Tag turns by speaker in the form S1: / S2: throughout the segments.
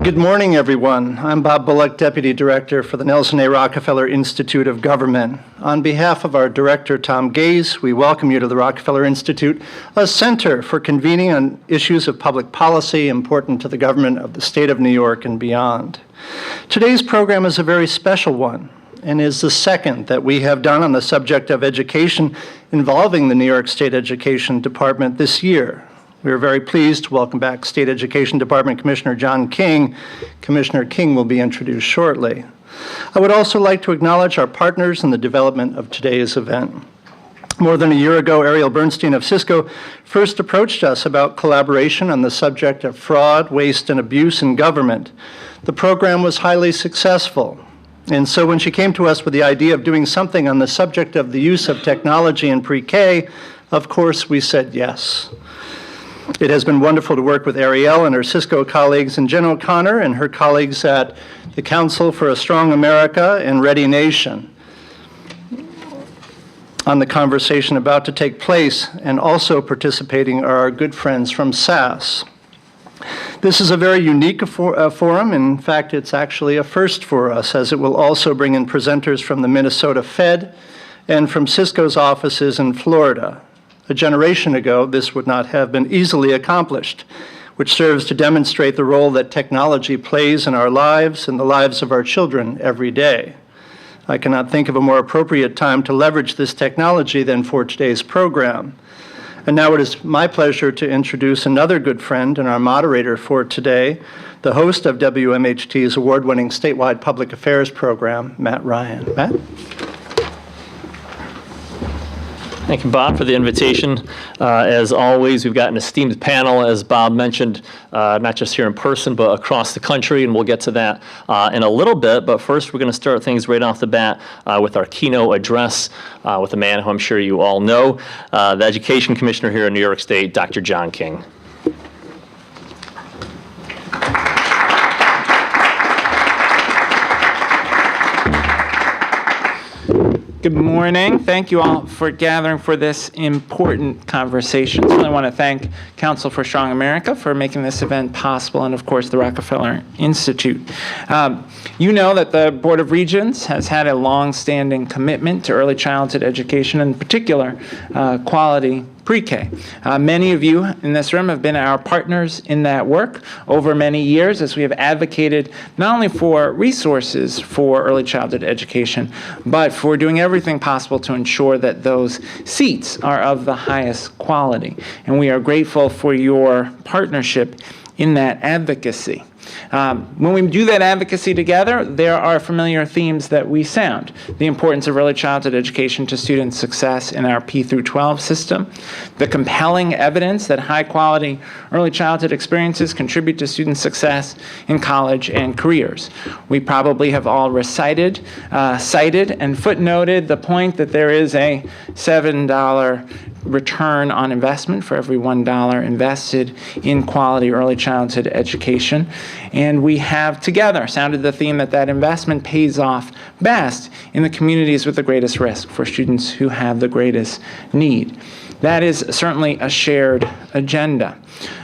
S1: Good morning, everyone. I'm Bob Bullock, Deputy Director for the Nelson A. Rockefeller Institute of Government. On behalf of our Director, Tom Gaze, we welcome you to the Rockefeller Institute, a center for convening on issues of public policy important to the government of the state of New York and beyond. Today's program is a very special one and is the second that we have done on the subject of education involving the New York State Education Department this year. We are very pleased to welcome back State Education Department Commissioner John King. Commissioner King will be introduced shortly. I would also like to acknowledge our partners in the development of today's event. More than a year ago, Ariel Bernstein of Cisco first approached us about collaboration on the subject of fraud, waste, and abuse in government. The program was highly successful. And so when she came to us with the idea of doing something on the subject of the use of technology in pre-K, of course we said yes. It has been wonderful to work with Ariel and her Cisco colleagues and Jen O'Connor and her colleagues at the Council for a Strong America and ReadyNation on the conversation about to take place, and also participating are our good friends from SAS. This is a very unique forum. In fact, it's actually a first for us, as it will also bring in presenters from the Minnesota Fed and from Cisco's offices in Florida. A generation ago, this would not have been easily accomplished, which serves to demonstrate the role that technology plays in our lives and the lives of our children every day. I cannot think of a more appropriate time to leverage this technology than for today's program. And now it is my pleasure to introduce another good friend and our moderator for today, the host of WMHT's award-winning statewide public affairs program, Matt Ryan. Matt?
S2: Thank you, Bob, for the invitation. As always, we've got an esteemed panel, as Bob mentioned, not just here in person, but across the country, and we'll get to that in a little bit. But first, we're going to start things right off the bat with our keynote address with a man who I'm sure you all know, the Education Commissioner here in New York State, Dr. John King.
S3: Good morning. Thank you all for gathering for this important conversation. I really want to thank Council for Strong America for making this event possible, and of course the Rockefeller Institute. You know that the Board of Regents has had a long-standing commitment to early childhood education, in particular quality pre-K. Many of you in this room have been our partners in that work over many years, as we have advocated not only for resources for early childhood education, but for doing everything possible to ensure that those seats are of the highest quality. And we are grateful for your partnership in that advocacy. When we do that advocacy together, there are familiar themes that we sound. The importance of early childhood education to student success in our P through 12 system, the compelling evidence that high-quality early childhood experiences contribute to student success in college and careers. We probably have all cited and footnoted the point that there is a $7 return on investment for every $1 invested in quality early childhood education. And we have together sounded the theme that that investment pays off best in the communities with the greatest risk for students who have the greatest need. That is certainly a shared agenda.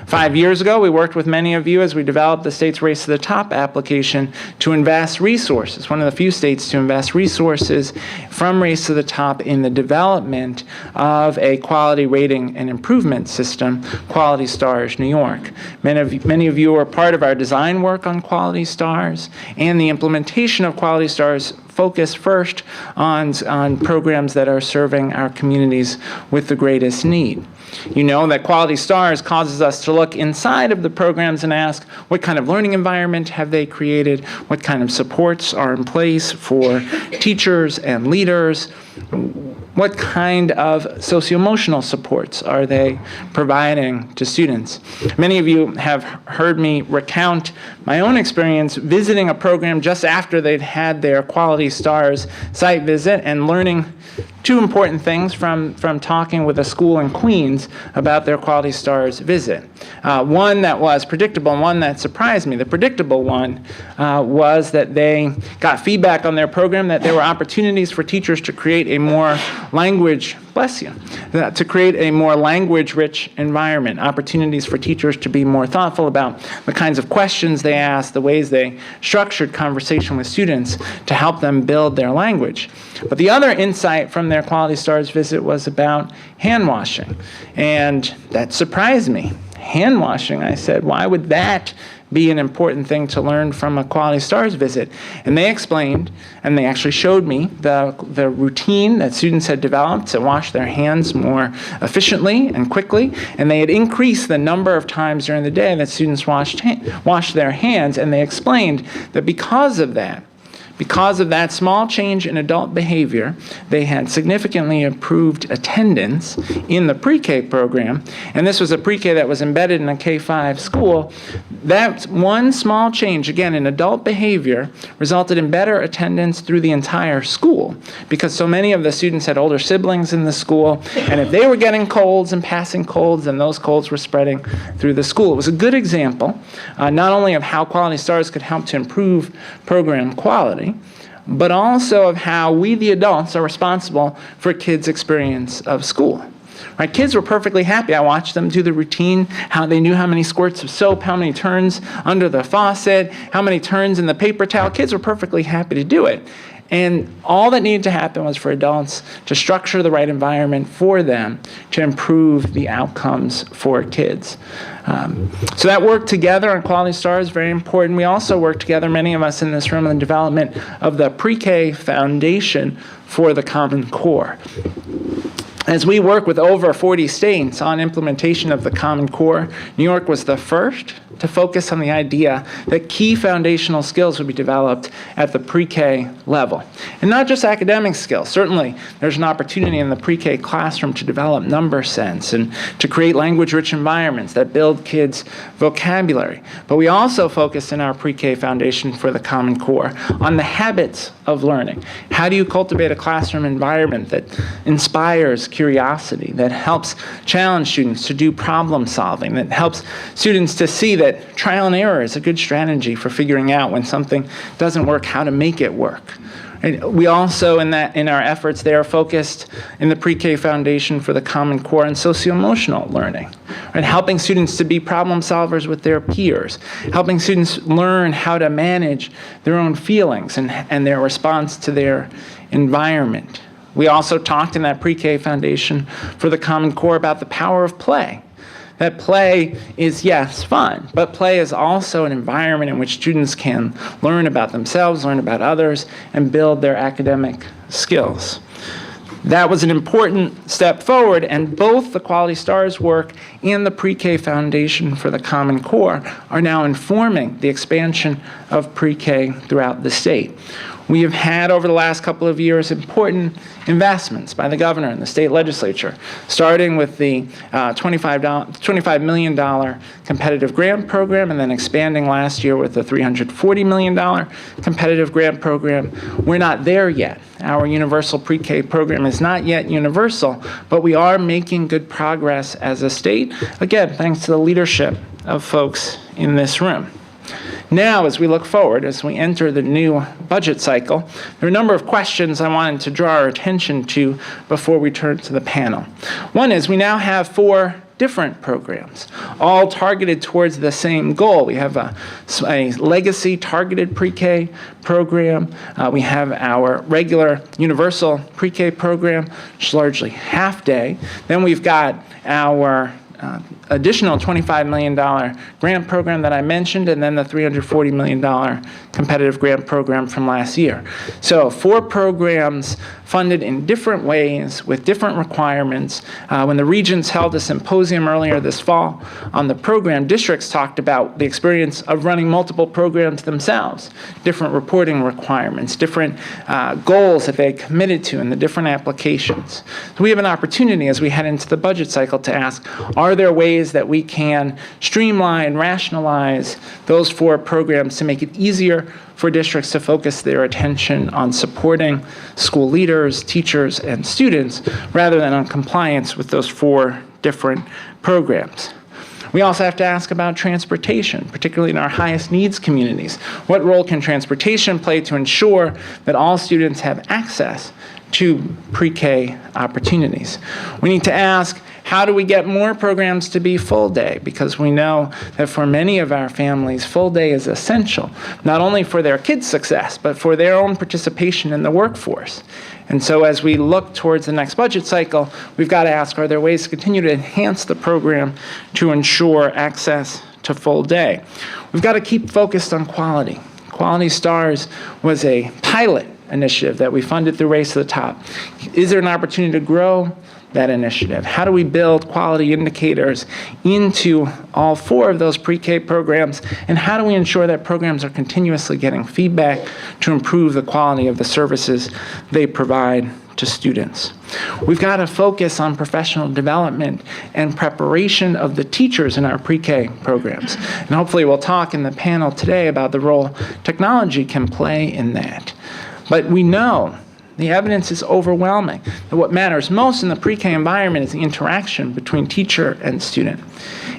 S3: 5 years ago, we worked with many of you as we developed the state's Race to the Top application to invest resources, one of the few states to invest resources from Race to the Top in the development of a quality rating and improvement system, Quality Stars New York. Many of you are part of our design work on Quality Stars and the implementation of Quality Stars focus first on programs that are serving our communities with the greatest need. You know that Quality Stars causes us to look inside of the programs and ask, what kind of learning environment have they created? What kind of supports are in place for teachers and leaders? What kind of socio-emotional supports are they providing to students? Many of you have heard me recount my own experience visiting a program just after they'd had their Quality Stars site visit and learning two important things from talking with a school in Queens about their Quality Stars visit. One that was predictable and one that surprised me. The predictable one was that they got feedback on their program that there were opportunities for teachers to create a more language bless you, to create a more language-rich environment, opportunities for teachers to be more thoughtful about the kinds of questions they ask, the ways they structured conversation with students to help them build their language. But the other insight from their Quality Stars visit was about hand washing, and that surprised me. Hand washing, I said, why would that be an important thing to learn from a Quality Stars visit? And they explained, and they actually showed me the routine that students had developed to wash their hands more efficiently and quickly, and they had increased the number of times during the day that students washed their hands, and they explained that because of that small change in adult behavior, they had significantly improved attendance in the pre-K program, and this was a pre-K that was embedded in a K-5 school. That one small change, again, in adult behavior, resulted in better attendance through the entire school, because so many of the students had older siblings in the school, and if they were getting colds and passing colds, then those colds were spreading through the school. It was a good example, not only of how Quality Stars could help to improve program quality, but also of how we, the adults, are responsible for kids' experience of school. Right? Kids were perfectly happy. I watched them do the routine, how they knew how many squirts of soap, how many turns under the faucet, how many turns in the paper towel. Kids were perfectly happy to do it. And all that needed to happen was for adults to structure the right environment for them to improve the outcomes for kids. So that work together on Quality Stars is very important. We also work together, many of us in this room, in the development of the pre-K foundation for the Common Core. As we work with over 40 states on implementation of the Common Core, New York was the first to focus on the idea that key foundational skills would be developed at the pre-K level. And not just academic skills. Certainly, there's an opportunity in the pre-K classroom to develop number sense and to create language-rich environments that build kids' vocabulary. But we also focus in our pre-K foundation for the Common Core on the habits of learning. How do you cultivate a classroom environment that inspires curiosity, that helps challenge students to do problem solving, that helps students to see that trial and error is a good strategy for figuring out when something doesn't work, how to make it work. And we also, in our efforts there, focused in the pre-K foundation for the Common Core on socio-emotional learning, right? Helping students to be problem solvers with their peers, helping students learn how to manage their own feelings and their response to their environment. We also talked in that pre-K foundation for the Common Core about the power of play. That play is, yes, fun, but play is also an environment in which students can learn about themselves, learn about others, and build their academic skills. That was an important step forward, and both the Quality Stars work and the pre-K foundation for the Common Core are now informing the expansion of pre-K throughout the state. We have had, over the last couple of years, important investments by the governor and the state legislature, starting with the $25 million competitive grant program, and then expanding last year with the $340 million competitive grant program. We're not there yet. Our universal pre-K program is not yet universal, but we are making good progress as a state, again, thanks to the leadership of folks in this room. Now, as we look forward, as we enter the new budget cycle, there are a number of questions I wanted to draw our attention to before we turn to the panel. One is we now have 4 different programs, all targeted towards the same goal. We have a legacy targeted pre-K program. We have our regular universal pre-K program, which is largely half day. Then we've got our additional $25 million grant program that I mentioned, and then the $340 million competitive grant program from last year. So 4 programs funded in different ways with different requirements. When the Regents held a symposium earlier this fall on the program, districts talked about the experience of running multiple programs themselves, different reporting requirements, different goals that they committed to in the different applications. So we have an opportunity as we head into the budget cycle to ask, are there ways that we can streamline, rationalize those 4 programs to make it easier for districts to focus their attention on supporting school leaders, teachers, and students, rather than on compliance with those 4 different programs. We also have to ask about transportation, particularly in our highest needs communities. What role can transportation play to ensure that all students have access to pre-K opportunities. We need to ask, how do we get more programs to be full day? Because we know that for many of our families, full day is essential, not only for their kids' success, but for their own participation in the workforce. And so as we look towards the next budget cycle, we've got to ask, are there ways to continue to enhance the program to ensure access to full day? We've got to keep focused on quality. Quality Stars was a pilot initiative that we funded through Race to the Top. Is there an opportunity to grow that initiative? How do we build quality indicators into all 4 of those pre-K programs? And how do we ensure that programs are continuously getting feedback to improve the quality of the services they provide to students? We've got to focus on professional development and preparation of the teachers in our pre-K programs. And hopefully we'll talk in the panel today about the role technology can play in that. But we know the evidence is overwhelming that what matters most in the pre-K environment is the interaction between teacher and student.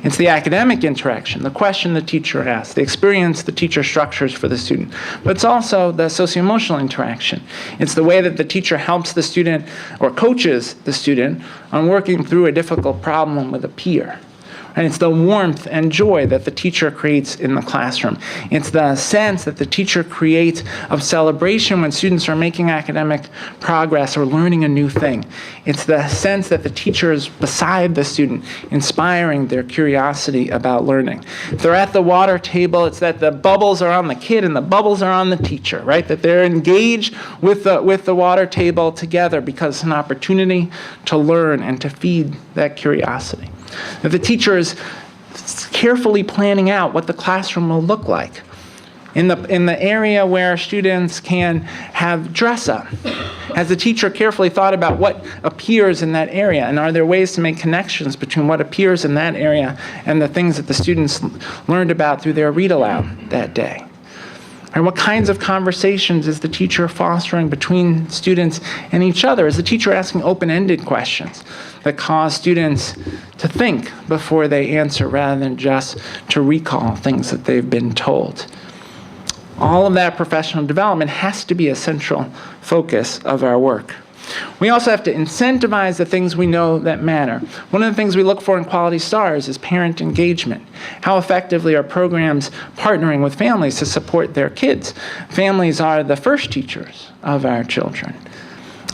S3: It's the academic interaction, the question the teacher asks, the experience the teacher structures for the student. But it's also the socio-emotional interaction. It's the way that the teacher helps the student or coaches the student on working through a difficult problem with a peer. And it's the warmth and joy that the teacher creates in the classroom. It's the sense that the teacher creates of celebration when students are making academic progress or learning a new thing. It's the sense that the teacher is beside the student, inspiring their curiosity about learning. If they're at the water table, it's that the bubbles are on the kid and the bubbles are on the teacher, right? That they're engaged with the water table together because it's an opportunity to learn and to feed that curiosity. That the teacher is carefully planning out what the classroom will look like. In the area where students can have dress up, has the teacher carefully thought about what appears in that area? And are there ways to make connections between what appears in that area and the things that the students learned about through their read aloud that day? And what kinds of conversations is the teacher fostering between students and each other? Is the teacher asking open-ended questions that cause students to think before they answer rather than just to recall things that they've been told? All of that professional development has to be a central focus of our work. We also have to incentivize the things we know that matter. One of the things we look for in Quality Stars is parent engagement. How effectively are programs partnering with families to support their kids? Families are the first teachers of our children.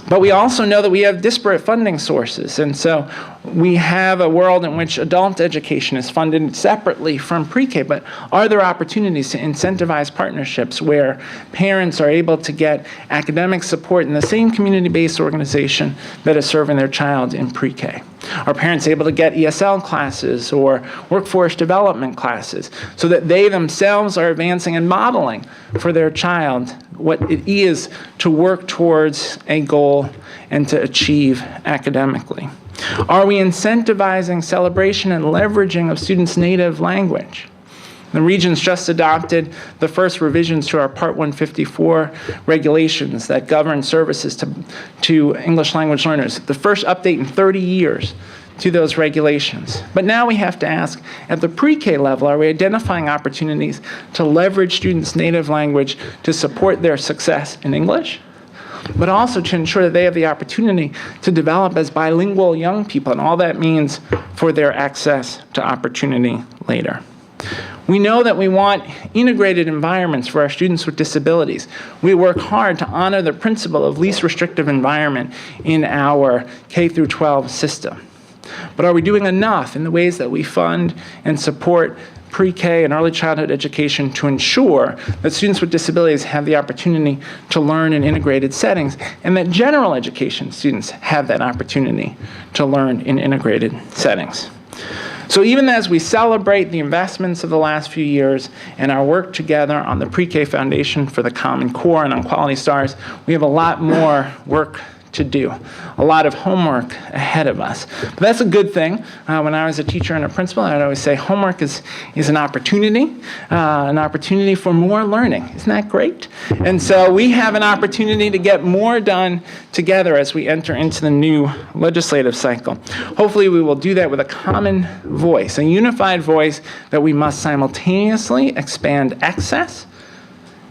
S3: But we also know that we have disparate funding sources, and so we have a world in which adult education is funded separately from pre-K, but are there opportunities to incentivize partnerships where parents are able to get academic support in the same community-based organization that is serving their child in pre-K? Are parents able to get ESL classes or workforce development classes so that they themselves are advancing and modeling for their child what it is to work towards a goal and to achieve academically? Are we incentivizing celebration and leveraging of students' native language? The region's just adopted the first revisions to our Part 154 regulations that govern services to English language learners, the first update in 30 years to those regulations. But now we have to ask, at the pre-K level, are we identifying opportunities to leverage students' native language to support their success in English, but also to ensure that they have the opportunity to develop as bilingual young people and all that means for their access to opportunity later? We know that we want integrated environments for our students with disabilities. We work hard to honor the principle of least restrictive environment in our K-12 system. But are we doing enough in the ways that we fund and support pre-K and early childhood education to ensure that students with disabilities have the opportunity to learn in integrated settings and that general education students have that opportunity to learn in integrated settings? So even as we celebrate the investments of the last few years and our work together on the pre-K foundation for the Common Core and on Quality Stars, we have a lot more work to do, a lot of homework ahead of us. But that's a good thing. When I was a teacher and a principal, I'd always say homework is an opportunity for more learning. Isn't that great? And so we have an opportunity to get more done together as we enter into the new legislative cycle. Hopefully we will do that with a common voice, a unified voice that we must simultaneously expand access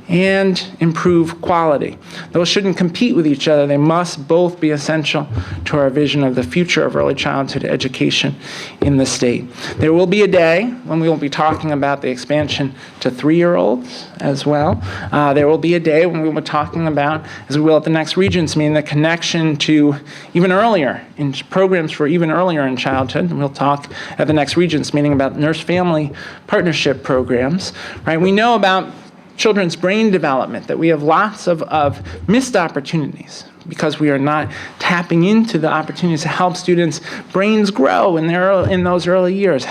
S3: and improve quality. Those shouldn't compete with each other. They must both be essential to our vision of the future of early childhood education in the state. There will be a day when we will be talking about the expansion to 3-year-olds as well. There will be a day when we will be talking about, as we will at the next Regents meeting, the connection to even earlier, in programs for even earlier in childhood. And we'll talk at the next Regents meeting about nurse-family partnership programs. Right? We know about children's brain development, that we have lots of missed opportunities because we are not tapping into the opportunities to help students' brains grow in those early years.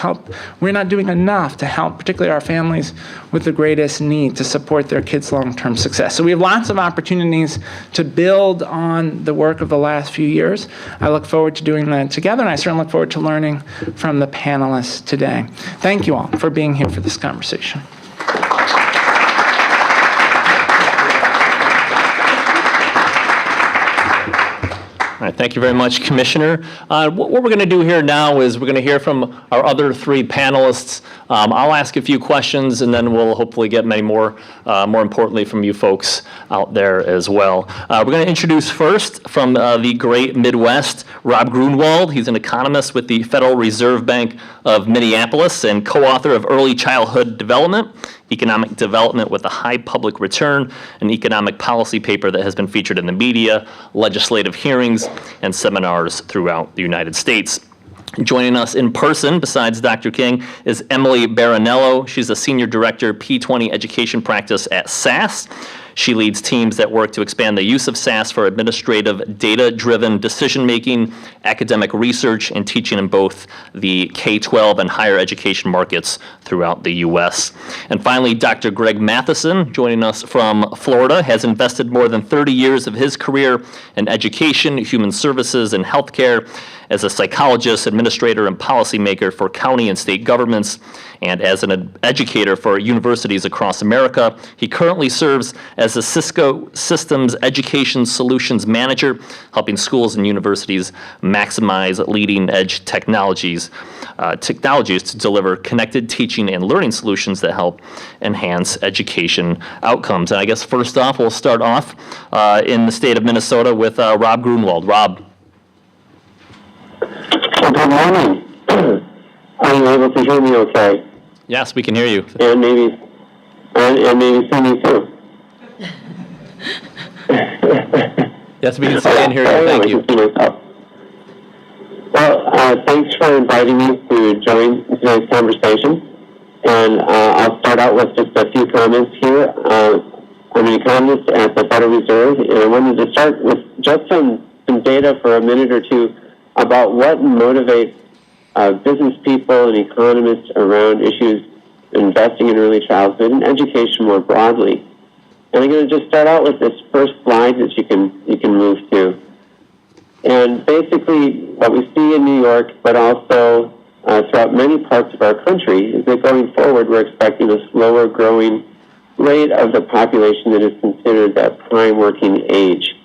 S3: We're not doing enough to help, particularly our families with the greatest need to support their kids' long-term success. So we have lots of opportunities to build on the work of the last few years. I look forward to doing that together, and I certainly look forward to learning from the panelists today. Thank you all for being here for this conversation.
S2: All right, thank you very much, Commissioner. What we're going to do here now is we're going to hear from our other 3 panelists. I'll ask a few questions, and then we'll hopefully get many more importantly, from you folks out there as well. We're going to introduce first from the great Midwest, Rob Grunewald. He's an economist with the Federal Reserve Bank of Minneapolis and co-author of Early Childhood Development, Economic Development with a High Public Return, an economic policy paper that has been featured in the media, legislative hearings, and seminars throughout the United States. Joining us in person, besides Dr. King, is Emily Baranello. She's a Senior Director, P20 Education Practice at SAS. She leads teams that work to expand the use of SAS for administrative, data-driven decision-making, academic research, and teaching in both the K-12 and higher education markets throughout the U.S. And finally, Dr. Greg Mathison, joining us from Florida, has invested more than 30 years of his career in education, human services, and healthcare as a psychologist, administrator, and policymaker for county and state governments, and as an educator for universities across America. He currently serves as a Cisco Systems Education Solutions Manager, helping schools and universities maximize leading-edge technologies to deliver connected teaching and learning solutions that help enhance education outcomes. And I guess first off, we'll start off in the state of Minnesota with Rob Grunewald. Rob.
S4: Good morning. Are you able to hear me okay?
S2: Yes, we can hear you.
S4: And maybe see me too.
S2: Yes, we can see and hear you. Thank you.
S4: Well, thanks for inviting me to join today's conversation. And I'll start out with just a few comments here. I'm an economist at the Federal Reserve, and I wanted to start with just some data for a minute or two about what motivates business people and economists around issues investing in early childhood and education more broadly. And I'm going to just start out with this first slide that you can move to. And basically, what we see in New York, but also throughout many parts of our country, is that going forward, we're expecting a slower growing rate of the population that is considered that prime working age.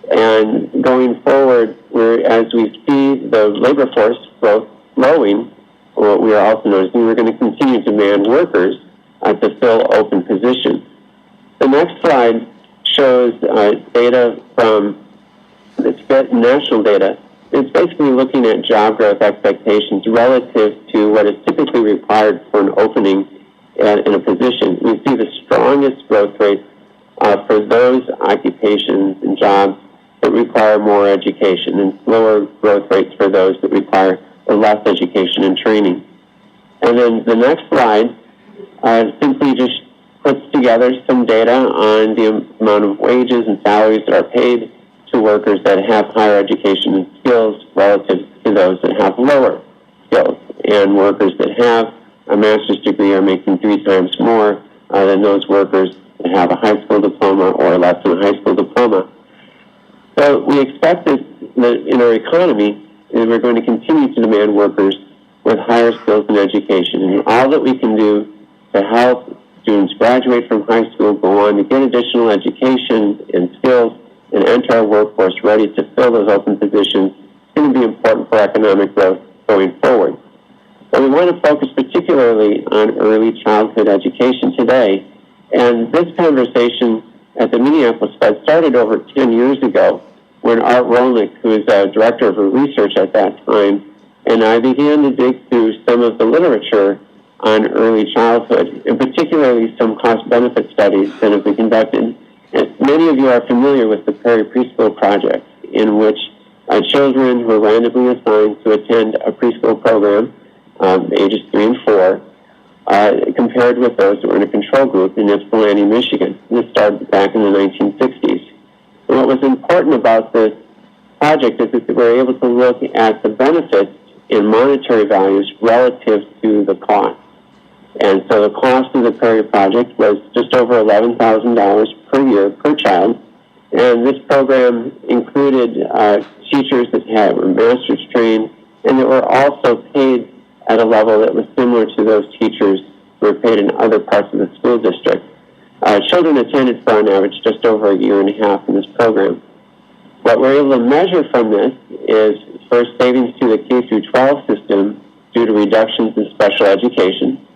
S4: And going forward, as we see the labor force growth slowing, what we are also noticing, we're going to continue to demand workers to fill open positions. The next slide shows data from national data. It's basically looking at job growth expectations relative to what is typically required for an opening in a position. We see the strongest growth rates for those occupations and jobs that require more education, and slower growth rates for those that require less education and training. And then the next slide simply just puts together some data on the amount of wages and salaries that are paid to workers that have higher education and skills relative to those that have lower skills. And workers that have a master's degree are making 3 times more than those workers that have a high school diploma or less than a high school diploma. So we expect that in our economy, we're going to continue to demand workers with higher skills and education. And all that we can do to help students graduate from high school, go on to get additional education and skills, and enter our workforce ready to fill those open positions is going to be important for economic growth going forward. But we want to focus particularly on early childhood education today, And this conversation at the Minneapolis Fed started over 10 years ago when Art Rolnick, who was director of research at that time, and I began to dig through some of the literature on early childhood, and particularly some cost-benefit studies that have been conducted. And many of you are familiar with the Prairie Preschool Project, in which children were randomly assigned to attend a preschool program, ages 3 and 4, compared with those that were in a control group in Ypsilanti, Michigan. This started back in the 1960s. And what was important about this project is that they were able to look at the benefits in monetary values relative to the cost. And so the cost of the Prairie Project was just over $11,000 per year per child. And this program included teachers that were master's trained and that were also paid at a level that was similar to those teachers who were paid in other parts of the school district. Children attended for on average just over a year and a half in this program. What we're able to measure from this is first savings to the K through 12 system due to reductions in special education.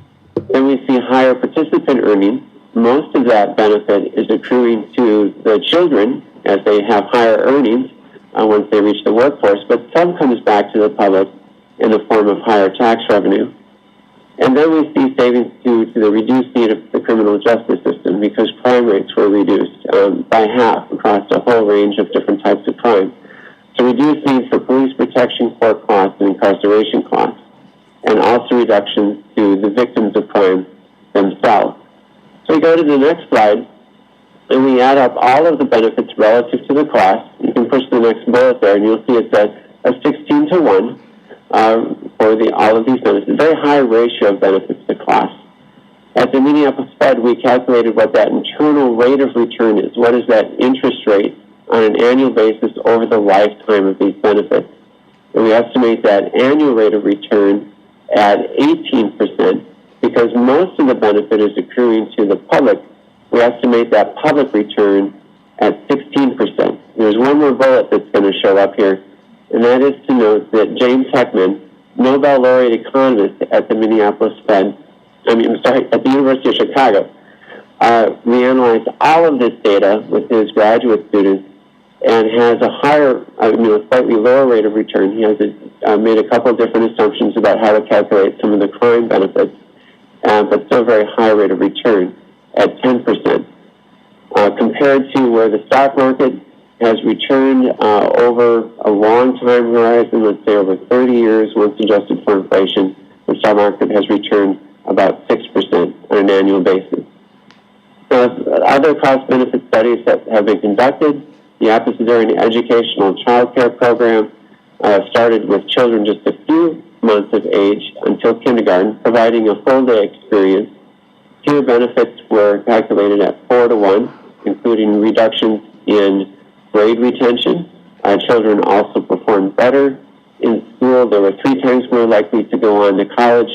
S4: Then we see higher participant earnings. Most of that benefit is accruing to the children as they have higher earnings once they reach the workforce, but some comes back to the public in the form of higher tax revenue. And then we see savings due to the reduced need of the criminal justice system because crime rates were reduced by half across a whole range of different types of crime. So reduced need for police protection, court costs, and incarceration costs, and also reductions to the victims of crime themselves. So we go to the next slide, and we add up all of the benefits relative to the cost. You can push the next bullet there, and you'll see it's a 16 to 1 for all of these benefits. A very high ratio of benefits to cost. At the Minneapolis Fed, we calculated what that internal rate of return is. What is that interest rate on an annual basis over the lifetime of these benefits? And we estimate that annual rate of return at 18%, because most of the benefit is accruing to the public. We estimate that public return at 16%. There's one more bullet that's going to show up here, and that is to note that James Heckman, Nobel laureate economist at the Minneapolis Fed, at the University of Chicago, reanalyzed all of this data with his graduate students and has a higher, slightly lower rate of return. He has made a couple of different assumptions about how to calculate some of the crime benefits, but still a very high rate of return at 10%. Compared to where the stock market has returned over a long time horizon, let's say over 30 years, once adjusted for inflation, the stock market has returned about 6% on an annual basis. Now, other cost-benefit studies that have been conducted, the Apicedarian Educational Child Care Program started with children just a few months of age until kindergarten, providing a full-day experience. Tier benefits were calculated at 4 to 1, including reductions in grade retention. Children also performed better in school. They were 3 times more likely to go on to college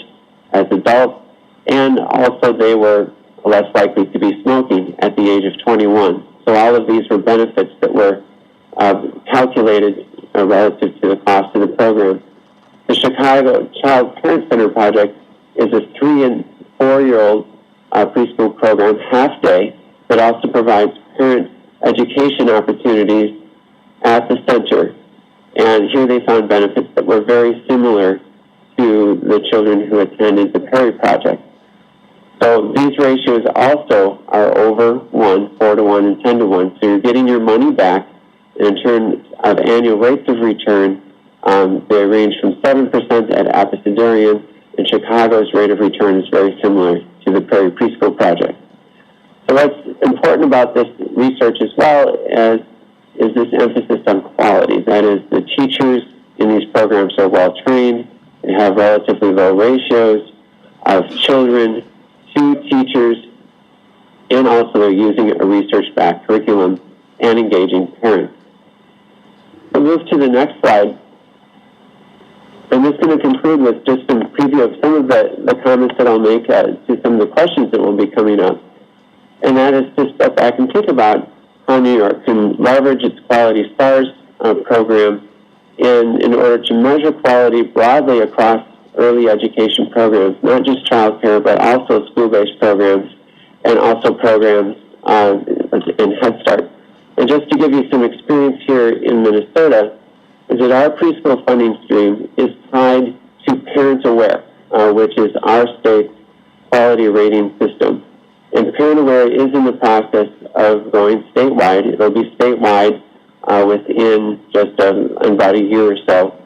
S4: as adults, and also they were less likely to be smoking at the age of 21. So all of these were benefits that were calculated relative to the cost of the program. The Chicago Child Parent Center Project is a 3 and 4-year-old preschool program, half day, that also provides parent education opportunities at the center. And here they found benefits that were very similar to the children who attended the Prairie Project. So these ratios also are over 1, 4 to 1, and 10 to 1. So you're getting your money back. In terms of annual rates of return, they range from 7% at Apicedarian, and Chicago's rate of return is very similar to the Prairie Preschool Project. So what's important about this research as well is this emphasis on quality. That is, the teachers in these programs are well trained. They have relatively low ratios of children to teachers, and also they're using a research-backed curriculum and engaging parents. We'll move to the next slide. I'm just going to conclude with just some preview of some of the comments that I'll make to some of the questions that will be coming up. And that is to step back and think about how New York can leverage its Quality Stars program in order to measure quality broadly across early education programs, not just child care, but also school-based programs, and also programs in Head Start. And just to give you some experience here in Minnesota, is that our preschool funding stream is tied to Parent Aware, which is our state's quality rating system. And Parent Aware is in the process of going statewide. It'll be statewide within just about a year or so.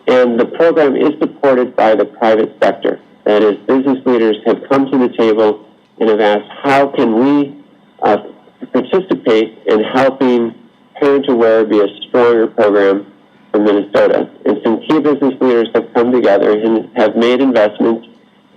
S4: And the program is supported by the private sector. That is, business leaders have come to the table and have asked, how can we participate in helping Parent Aware be a stronger program for Minnesota? And some key business leaders have come together and have made investments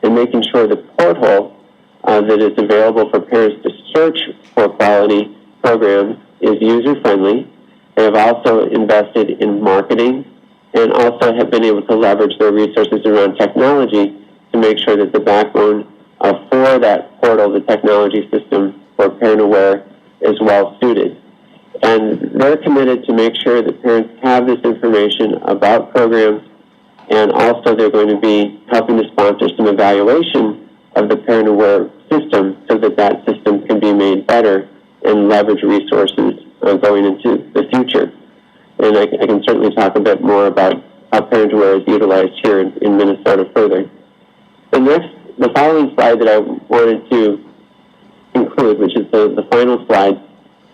S4: in making sure the portal that is available for parents to search for quality programs is user-friendly. They have also invested in marketing and also have been able to leverage their resources around technology to make sure that the backbone for that portal, the technology system for Parent Aware, is well suited. And they're committed to make sure that parents have this information about programs, and also they're going to be helping to sponsor some evaluation of the Parent Aware system so that that system can be made better and leverage resources going into the future. And I can certainly talk a bit more about how Parent Aware is utilized here in Minnesota further. The following slide that I wanted to include, which is the final slide,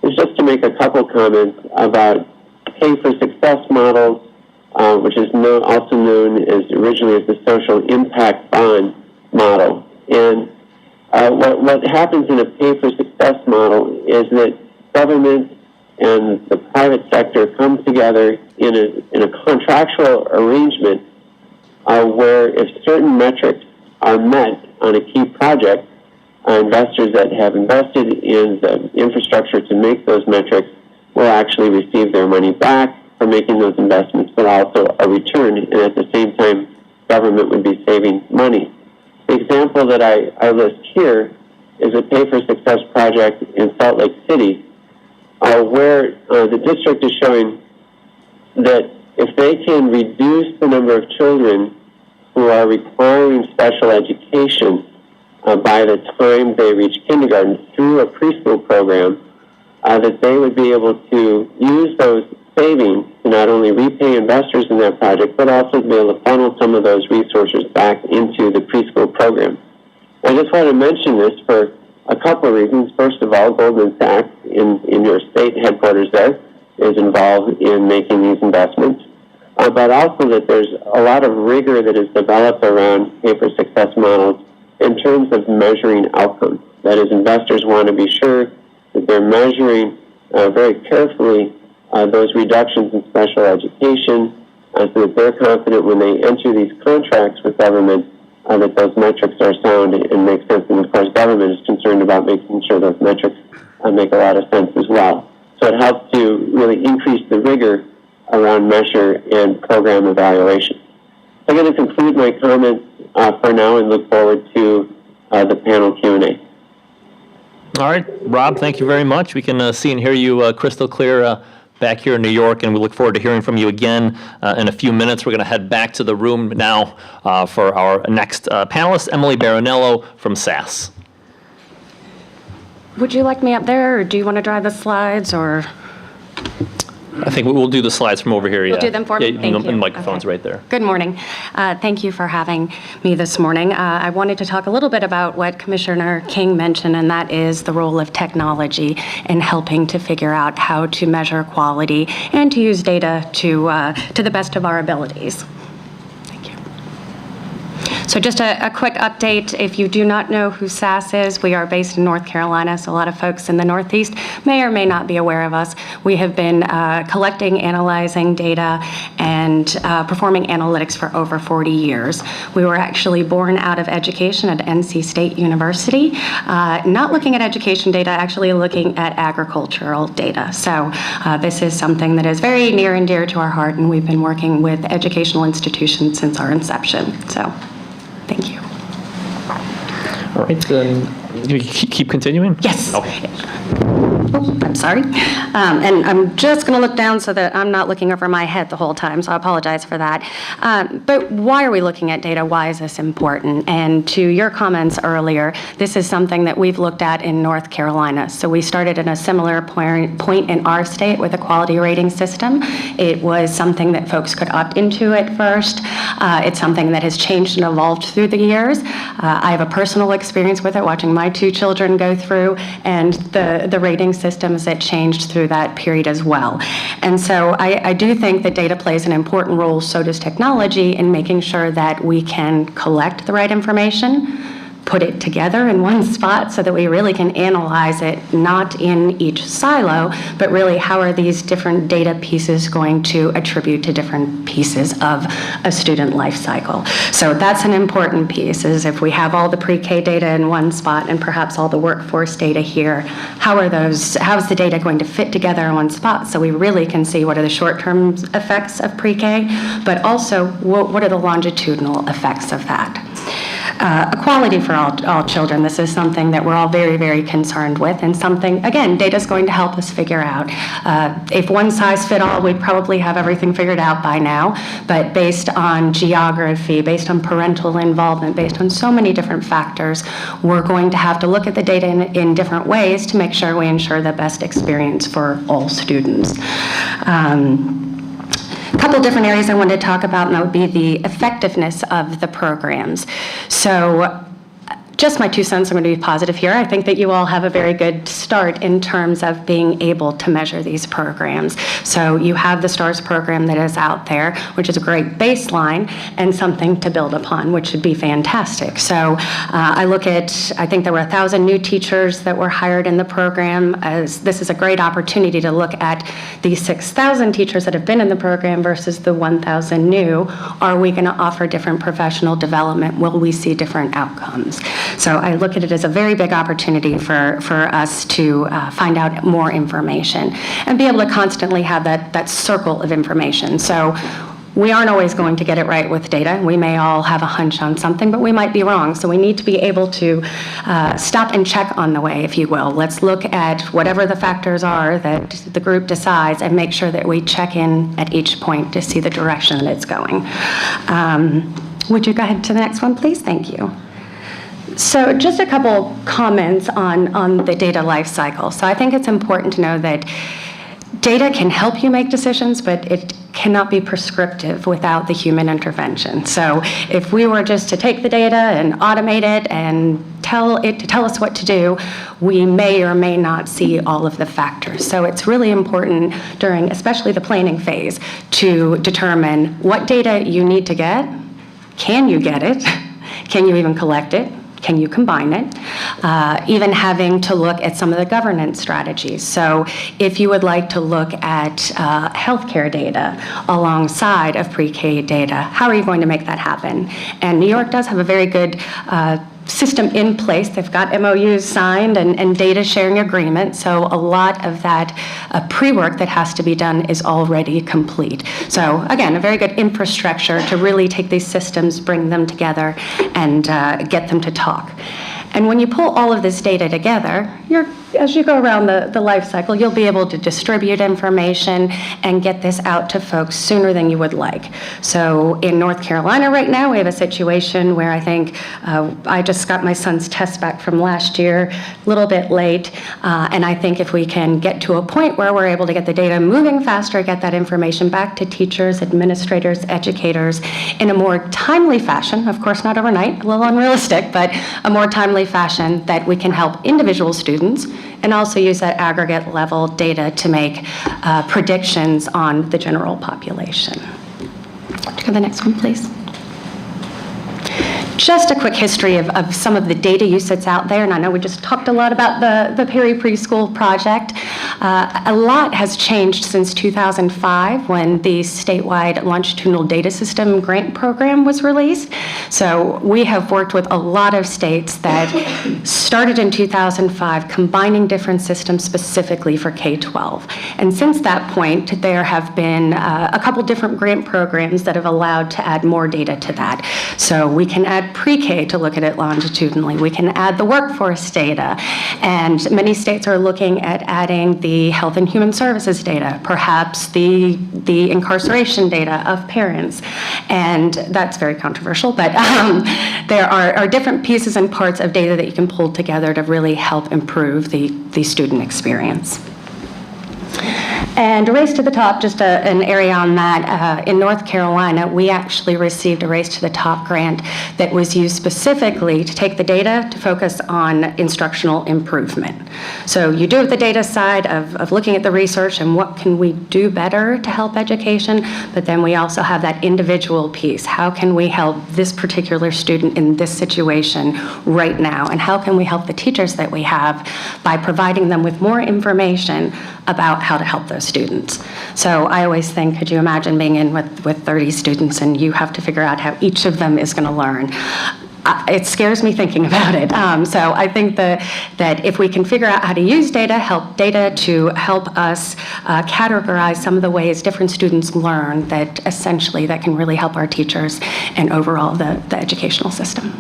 S4: is just to make a couple comments about pay-for-success models, which is also known as originally as the social impact bond model. And what happens in a pay-for-success model is that government and the private sector come together in a contractual arrangement where if certain metrics are met on a key project, investors that have invested in the infrastructure to make those metrics will actually receive their money back for making those investments, but also a return, and at the same time, government would be saving money. The example that I list here is a pay-for-success project in Salt Lake City, where the district is showing that if they can reduce the number of children who are requiring special education by the time they reach kindergarten through a preschool program, that they would be able to use those savings to not only repay investors in that project, but also to be able to funnel some of those resources back into the preschool program. I just want to mention this for a couple of reasons. First of all, Goldman Sachs in your state headquarters there is involved in making these investments, but also that there's a lot of rigor that is developed around pay-for-success models in terms of measuring outcomes. That is, investors want to be sure that they're measuring very carefully those reductions in special education so that they're confident when they enter these contracts with government that those metrics are sound and make sense. And of course, government is concerned about making sure those metrics make a lot of sense as well. So it helps to really increase the rigor around measure and program evaluation. I'm going to conclude my comments for now and look forward to the panel Q&A.
S2: All right, Rob, thank you very much. We can see and hear you crystal clear back here in New York, and we look forward to hearing from you again in a few minutes. We're going to head back to the room now for our next panelist, Emily Baranello from SAS.
S5: Would you like me up there, or do you want to drive the slides, or?
S2: I think we'll do the slides from over here.
S5: You'll do them for me?
S2: Yeah,
S5: Thank you.
S2: the microphone's
S5: Okay.
S2: right there.
S5: Good morning. Thank you for having me this morning. I wanted to talk a little bit about what Commissioner King mentioned, and that is the role of technology in helping to figure out how to measure quality and to use data to the best of our abilities. Thank you. So just a quick update. If you do not know who SAS is, we are based in North Carolina, so a lot of folks in the Northeast may or may not be aware of us. We have been collecting, analyzing data, and performing analytics for over 40 years. We were actually born out of education at NC State University, not looking at education data, actually looking at agricultural data. So this is something that is very near and dear to our heart, and we've been working with educational institutions since our inception. So thank you.
S2: All right, then you keep continuing?
S5: Yes.
S2: Okay.
S5: I'm sorry. And I'm just going to look down so that I'm not looking over my head the whole time, so I apologize for that. But why are we looking at data? Why is this important? And to your comments earlier, this is something that we've looked at in North Carolina. So we started in a similar point in our state with a quality rating system. It was something that folks could opt into at first. It's something that has changed and evolved through the years. I have a personal experience with it, watching my 2 children go through, and the rating systems that changed through that period as well. And so I do think that data plays an important role, so does technology, in making sure that we can collect the right information, put it together in one spot so that we really can analyze it, not in each silo, but really how are these different data pieces going to attribute to different pieces of a student life cycle. So that's an important piece, is if we have all the pre-K data in one spot and perhaps all the workforce data here, how is the data going to fit together in one spot so we really can see what are the short-term effects of pre-K, but also what are the longitudinal effects of that. Equality for all children. This is something that we're all very, very concerned with, and something, again, data is going to help us figure out. If one size fit all, we'd probably have everything figured out by now, but based on geography, based on parental involvement, based on so many different factors, we're going to have to look at the data in different ways to make sure we ensure the best experience for all students. A couple different areas I wanted to talk about, and that would be the effectiveness of the programs. So just my 2 cents, I'm going to be positive here. I think that you all have a very good start in terms of being able to measure these programs. So you have the STARS program that is out there, which is a great baseline and something to build upon, which would be fantastic. So I think there were 1,000 new teachers that were hired in the program. As this is a great opportunity to look at the 6,000 teachers that have been in the program versus the 1,000 new. Are we going to offer different professional development? Will we see different outcomes? So I look at it as a very big opportunity for us to find out more information and be able to constantly have that circle of information. So we aren't always going to get it right with data. We may all have a hunch on something, but we might be wrong. So we need to be able to stop and check on the way, if you will. Let's look at whatever the factors are that the group decides and make sure that we check in at each point to see the direction that it's going. Would you go ahead to the next one, please? Thank you. So just a couple comments on the data life cycle. So I think it's important to know that data can help you make decisions, but it cannot be prescriptive without the human intervention. So if we were just to take the data and automate it and tell it to tell us what to do, we may or may not see all of the factors. So it's really important during, especially the planning phase, to determine what data you need to get. Can you get it? Can you even collect it? Can you combine it? Even having to look at some of the governance strategies. So if you would like to look at healthcare data alongside of pre-K data, how are you going to make that happen? And New York does have a very good system in place. They've got MOUs signed and data sharing agreements. So a lot of that pre-work that has to be done is already complete. So again, a very good infrastructure to really take these systems, bring them together, and get them to talk. And when you pull all of this data together, as you go around the life cycle, you'll be able to distribute information and get this out to folks sooner than you would like. So in North Carolina right now, we have a situation where I think I just got my son's test back from last year, a little bit late, and I think if we can get to a point where we're able to get the data moving faster, get that information back to teachers, administrators, educators in a more timely fashion, of course not overnight, a little unrealistic, but a more timely fashion that we can help individual students and also use that aggregate level data to make predictions on the general population. Go to the next one, please. Just a quick history of some of the data use that's out there, and I know we just talked a lot about the Perry Preschool project. A lot has changed since 2005 when the statewide longitudinal data system grant program was released. So we have worked with a lot of states that started in 2005 combining different systems specifically for K-12. And since that point, there have been a couple different grant programs that have allowed to add more data to that. So we can add add pre-K to look at it longitudinally. We can add the workforce data. And many states are looking at adding the health and human services data, perhaps the incarceration data of parents. And that's very controversial, but there are different pieces and parts of data that you can pull together to really help improve the student experience. And a race to the top, just an area on that. In North Carolina, we actually received a Race to the Top grant that was used specifically to take the data to focus on instructional improvement. So you do the data side of looking at the research and what can we do better to help education, but then we also have that individual piece. How can we help this particular student in this situation right now? And how can we help the teachers that we have by providing them with more information about how to help those students? So I always think, could you imagine being in with 30 students and you have to figure out how each of them is going to learn? It scares me thinking about it. So I think that if we can figure out how to use data to help us categorize some of the ways different students learn, that essentially that can really help our teachers and overall the educational system.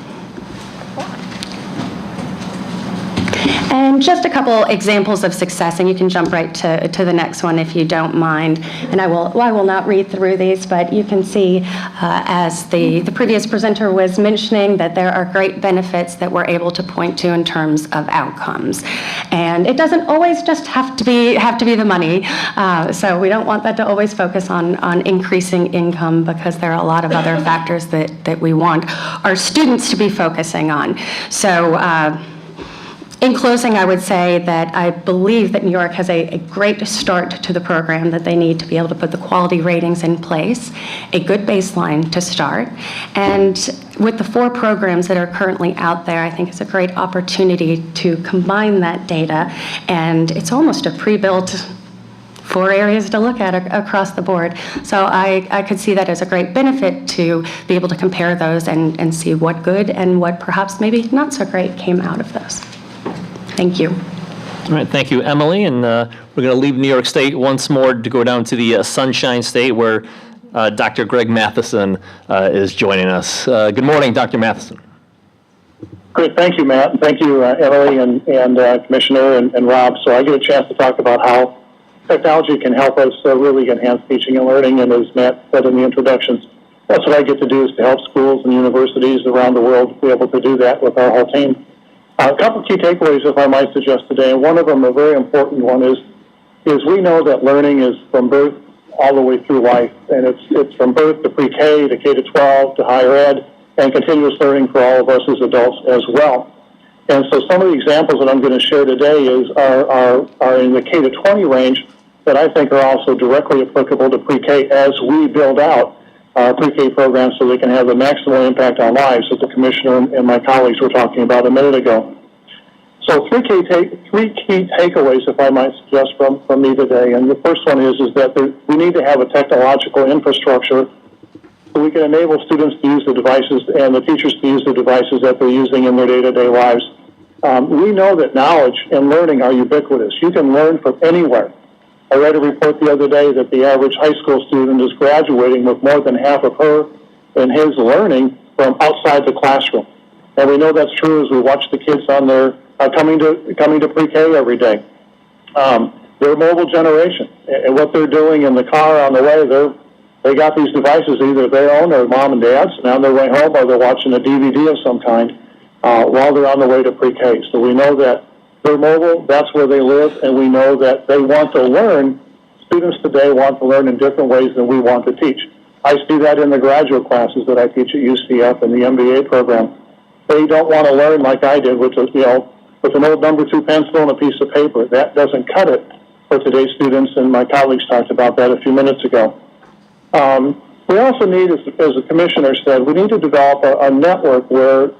S5: And just a couple examples of success, and you can jump right to the next one if you don't mind. And I will not read through these, but you can see, as the previous presenter was mentioning, that there are great benefits that we're able to point to in terms of outcomes. And it doesn't always just have to be the money. So we don't want that to always focus on increasing income, because there are a lot of other factors that we want our students to be focusing on. So in closing, I would say that I believe that New York has a great start to the program, that they need to be able to put the quality ratings in place, a good baseline to start. And with the 4 programs that are currently out there, I think it's a great opportunity to combine that data, and it's almost a pre-built 4 areas to look at across the board. So I could see that as a great benefit to be able to compare those and see what good and what perhaps maybe not so great came out of those. Thank you.
S2: All right, thank you, Emily. And we're going to leave New York State once more to go down to the Sunshine State, where Dr. Greg Mathison is joining us. Good morning, Dr. Mathison.
S6: Great, thank you, Matt. And thank you, Emily and Commissioner and Rob. So I get a chance to talk about how technology can help us really enhance teaching and learning. And as Matt said in the introductions, that's what I get to do, is to help schools and universities around the world be able to do that with our whole team. A couple key takeaways, if I might suggest today, and one of them, a very important one, is we know that learning is from birth all the way through life, and it's from birth to pre-K to K-12 to higher ed, and continuous learning for all of us as adults as well. And so some of the examples that I'm going to share today are in the K-20 range that I think are also directly applicable to pre-K as we build out our pre-K programs so they can have the maximal impact on lives that the Commissioner and my colleagues were talking about a minute ago. So three key takeaways, if I might suggest, from me today. And the first one is that we need to have a technological infrastructure so we can enable students to use the devices and the teachers to use the devices that they're using in their day-to-day lives. We know that knowledge and learning are ubiquitous. You can learn from anywhere. I read a report the other day that the average high school student is graduating with more than half of her and his learning from outside the classroom. And we know that's true as we watch the kids on their coming to pre-K every day. They're a mobile generation, and what they're doing in the car on the way, they got these devices, either their own or mom and dad's, and on their way home, or they're watching a DVD of some kind while they're on the way to pre-K. So we know that they're mobile, that's where they live, and we know that they want to learn. Students today want to learn in different ways than we want to teach. I see that in the graduate classes that I teach at UCF and the MBA program. They don't want to learn like I did, which is, with an old number 2 pencil and a piece of paper. That doesn't cut it for today's students, and my colleagues talked about that a few minutes ago. We also need, as the Commissioner said, we need to develop a network where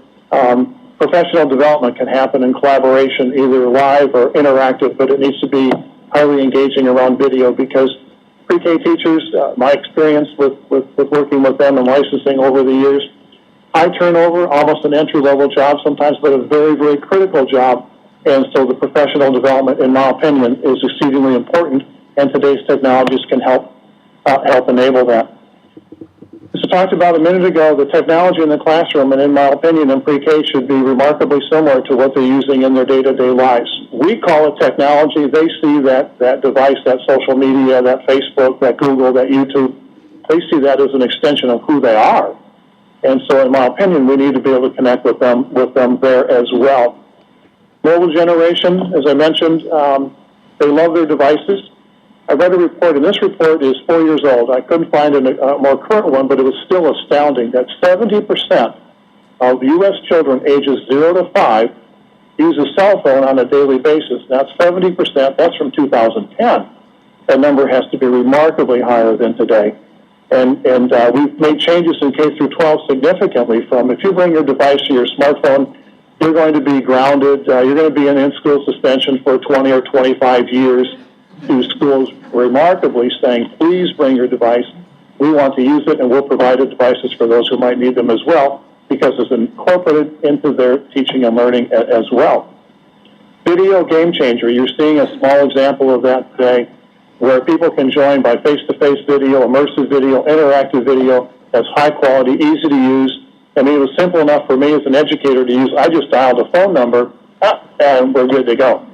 S6: professional development can happen in collaboration, either live or interactive, but it needs to be highly engaging around video, because pre-K teachers, my experience with working with them and licensing over the years, high turnover, almost an entry-level job sometimes, but a very, very critical job. And so the professional development, in my opinion, is exceedingly important, and today's technologies can help enable that. As talked about a minute ago, the technology in the classroom, and in my opinion, in pre-K, should be remarkably similar to what they're using in their day-to-day lives. We call it technology. They see that device, that social media, that Facebook, that Google, that YouTube. They see that as an extension of who they are. And so, in my opinion, we need to be able to connect with them there as well. Mobile generation, as I mentioned, they love their devices. I read a report, and this report is 4 years old. I couldn't find a more current one, but it was still astounding that 70% of U.S. children ages 0 to 5 use a cell phone on a daily basis. That's 70%. That's from 2010. That number has to be remarkably higher than today. And we've made changes in K through 12 significantly from if you bring your device to your smartphone, you're going to be grounded. You're going to be in in-school suspension for 20 or 25 years. To schools remarkably saying, please bring your device. We want to use it, and we'll provide the devices for those who might need them as well, because it's incorporated into their teaching and learning as well. Video game changer. You're seeing a small example of that today, where people can join by face-to-face video, immersive video, interactive video that's high quality, easy to use. I mean, it was simple enough for me as an educator to use. I just dialed a phone number, and we're good to go.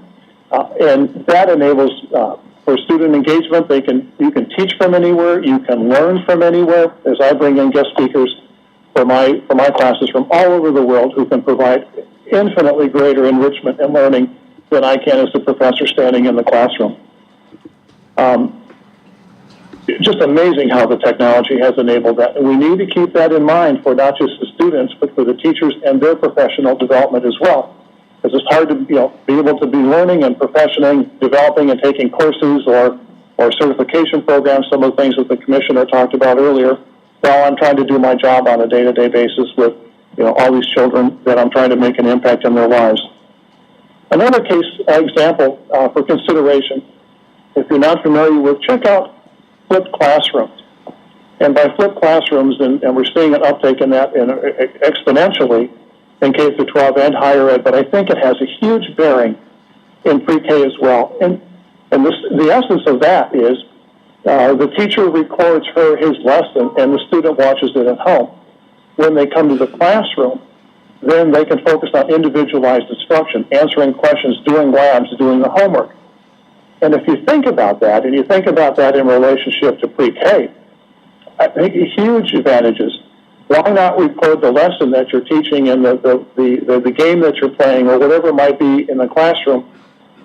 S6: And that enables for student engagement. You can teach from anywhere. You can learn from anywhere. As I bring in guest speakers for my classes from all over the world who can provide infinitely greater enrichment and learning than I can as a professor standing in the classroom. Just amazing how the technology has enabled that. And we need to keep that in mind for not just the students, but for the teachers and their professional development as well. Because it's hard to be able to be learning and professioning, developing and taking courses or certification programs, some of the things that the commissioner talked about earlier, while I'm trying to do my job on a day-to-day basis with all these children that I'm trying to make an impact in their lives. Another case example for consideration, if you're not familiar with, check out flipped classrooms. And by flipped classrooms, and we're seeing an uptake in that exponentially, in K through 12 and higher ed, but I think it has a huge bearing in pre-K as well. And the essence of that is the teacher records his lesson, and the student watches it at home. When they come to the classroom, then they can focus on individualized instruction, answering questions, doing labs, doing the homework. And if you think about that, and you think about that in relationship to pre-K, I think huge advantages. Why not record the lesson that you're teaching and the game that you're playing or whatever it might be in the classroom?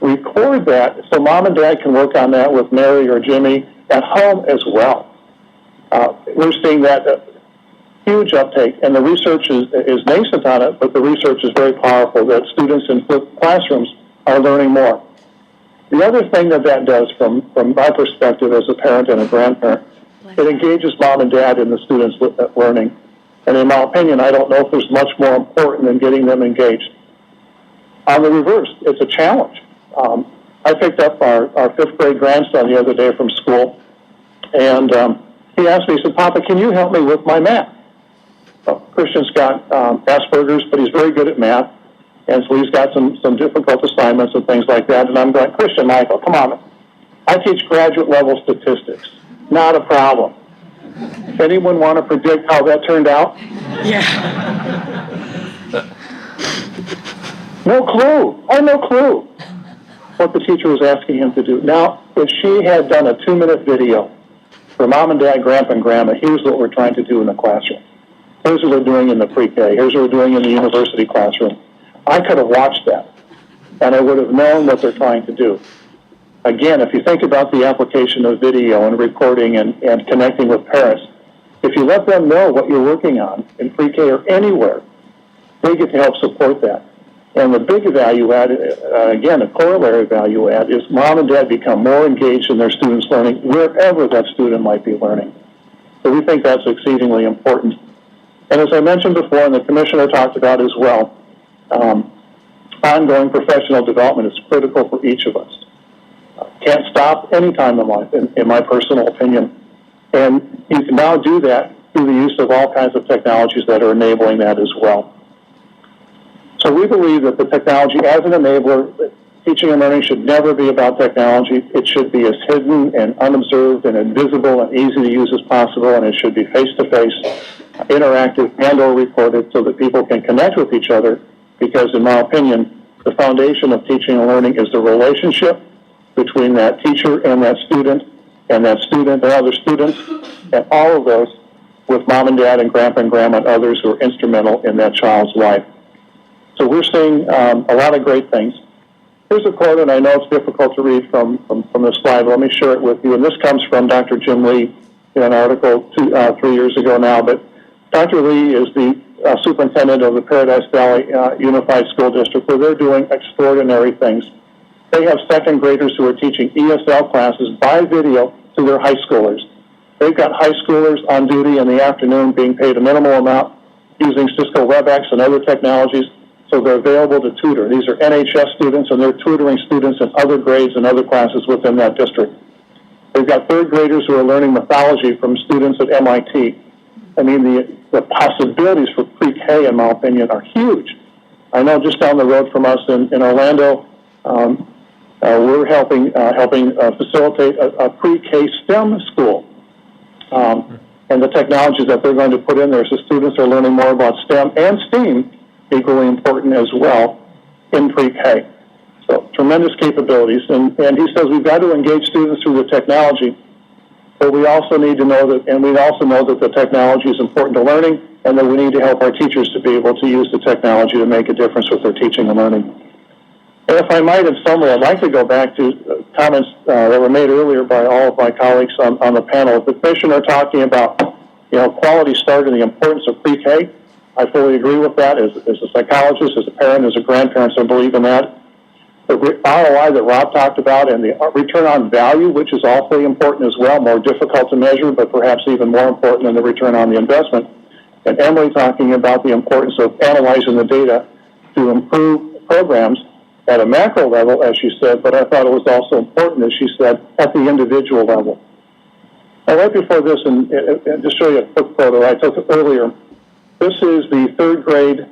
S6: Record that so mom and dad can work on that with Mary or Jimmy at home as well. We're seeing that huge uptake, and the research is nascent on it, but the research is very powerful that students in flipped classrooms are learning more. The other thing that does from my perspective as a parent and a grandparent, it engages mom and dad in the students' learning. And in my opinion, I don't know if there's much more important than getting them engaged. On the reverse, it's a challenge. I picked up our 5th grade grandson the other day from school, and he asked me, he said, Papa, can you help me with my math? Well, Christian's got Asperger's, but he's very good at math, and so he's got some difficult assignments and things like that. And I'm going, Christian, Michael, come on. I teach graduate level statistics. Not a problem. Anyone want to predict how that turned out?
S5: Yeah.
S6: No clue. I had no clue what the teacher was asking him to do. Now, if she had done a 2-minute video for mom and dad, grandpa and grandma, here's what we're trying to do in the classroom. Here's what we're doing in the pre-K. Here's what we're doing in the university classroom. I could have watched that, and I would have known what they're trying to do. Again, if you think about the application of video and recording and connecting with parents, if you let them know what you're working on in pre-K or anywhere, they get to help support that. And the big value add, again, a corollary value add, is mom and dad become more engaged in their students' learning wherever that student might be learning. So we think that's exceedingly important. And as I mentioned before, and the commissioner talked about as well, ongoing professional development is critical for each of us. Can't stop any time in life, in my personal opinion. And you can now do that through the use of all kinds of technologies that are enabling that as well. So we believe that the technology as an enabler teaching and learning should never be about technology. It should be as hidden and unobserved and invisible and easy to use as possible, and it should be face-to-face, interactive, and or recorded so that people can connect with each other, because in my opinion, the foundation of teaching and learning is the relationship between that teacher and that student and other students, and all of those with mom and dad and grandpa and grandma and others who are instrumental in that child's life. So we're seeing a lot of great things. Here's a quote, and I know it's difficult to read from the slide, but let me share it with you. And this comes from Dr. Jim Lee in an article 3 years ago now. But Dr. Lee is the superintendent of the Paradise Valley Unified School District, where they're doing extraordinary things. They have second graders who are teaching ESL classes by video to their high schoolers. They've got high schoolers on duty in the afternoon being paid a minimal amount using Cisco WebEx and other technologies, so they're available to tutor. These are NHS students, and they're tutoring students in other grades and other classes within that district. They've got third graders who are learning mythology from students at MIT. I mean, the possibilities for pre-K, in my opinion, are huge. I know just down the road from us in Orlando, we're helping facilitate a pre-K STEM school. And the technologies that they're going to put in there, so students are learning more about STEM and STEAM, equally important as well, in pre-K. So tremendous capabilities. And he says we've got to engage students through the technology, but we also need to know that, and we also know that the technology is important to learning, and that we need to help our teachers to be able to use the technology to make a difference with their teaching and learning. And if I might, in summary, I'd like to go back to comments that were made earlier by all of my colleagues on the panel. The commissioner talking about, quality start and the importance of pre-K. I fully agree with that. As a psychologist, as a parent, as a grandparent, I believe in that. The ROI that Rob talked about and the return on value, which is awfully important as well, more difficult to measure, but perhaps even more important than the return on the investment. And Emily talking about the importance of analyzing the data to improve programs at a macro level, as she said, but I thought it was also important, as she said, at the individual level. Now, right before this, and just show you a quick photo I took earlier, this is the third grade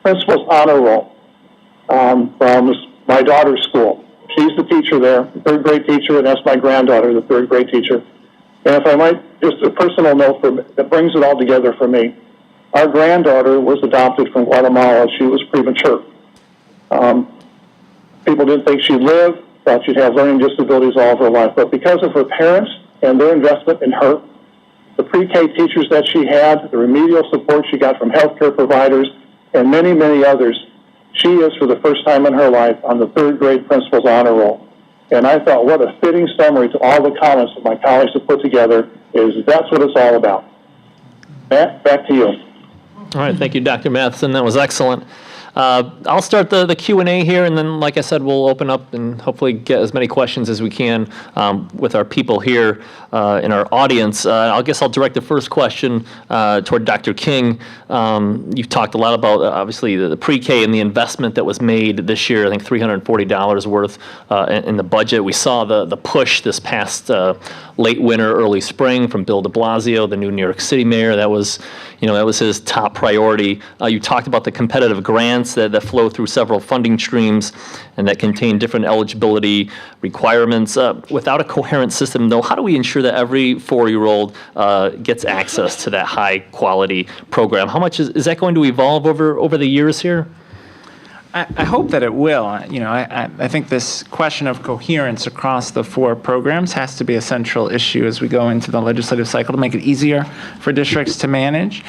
S6: principal's honor roll from my daughter's school. She's the teacher there, the third grade teacher, and that's my granddaughter, the third grade teacher. And if I might, just a personal note that brings it all together for me. Our granddaughter was adopted from Guatemala. She was premature. People didn't think she'd live, thought she'd have learning disabilities all of her life. But because of her parents and their investment in her, the pre-K teachers that she had, the remedial support she got from healthcare providers, and many, many others, she is, for the first time in her life, on the third grade principal's honor roll. And I thought, what a fitting summary to all the comments that my colleagues have put together, is that's what it's all about. Matt, back to you.
S2: All right, thank you, Dr. Mathison. That was excellent. I'll start the Q&A here, and then, like I said, we'll open up and hopefully get as many questions as we can with our people here in our audience. I guess I'll direct the first question toward Dr. King. You've talked a lot about, obviously, the pre-K and the investment that was made this year, I think $340 worth in the budget. We saw the push this past late winter, early spring from Bill de Blasio, the new New York City mayor. That was his top priority. You talked about the competitive grants that flow through several funding streams and that contain different eligibility requirements. Without a coherent system, though, how do we ensure that every 4-year-old gets access to that high-quality program? How much is that going to evolve over the years here?
S3: I hope that it will. I think this question of coherence across the 4 programs has to be a central issue as we go into the legislative cycle to make it easier for districts to manage.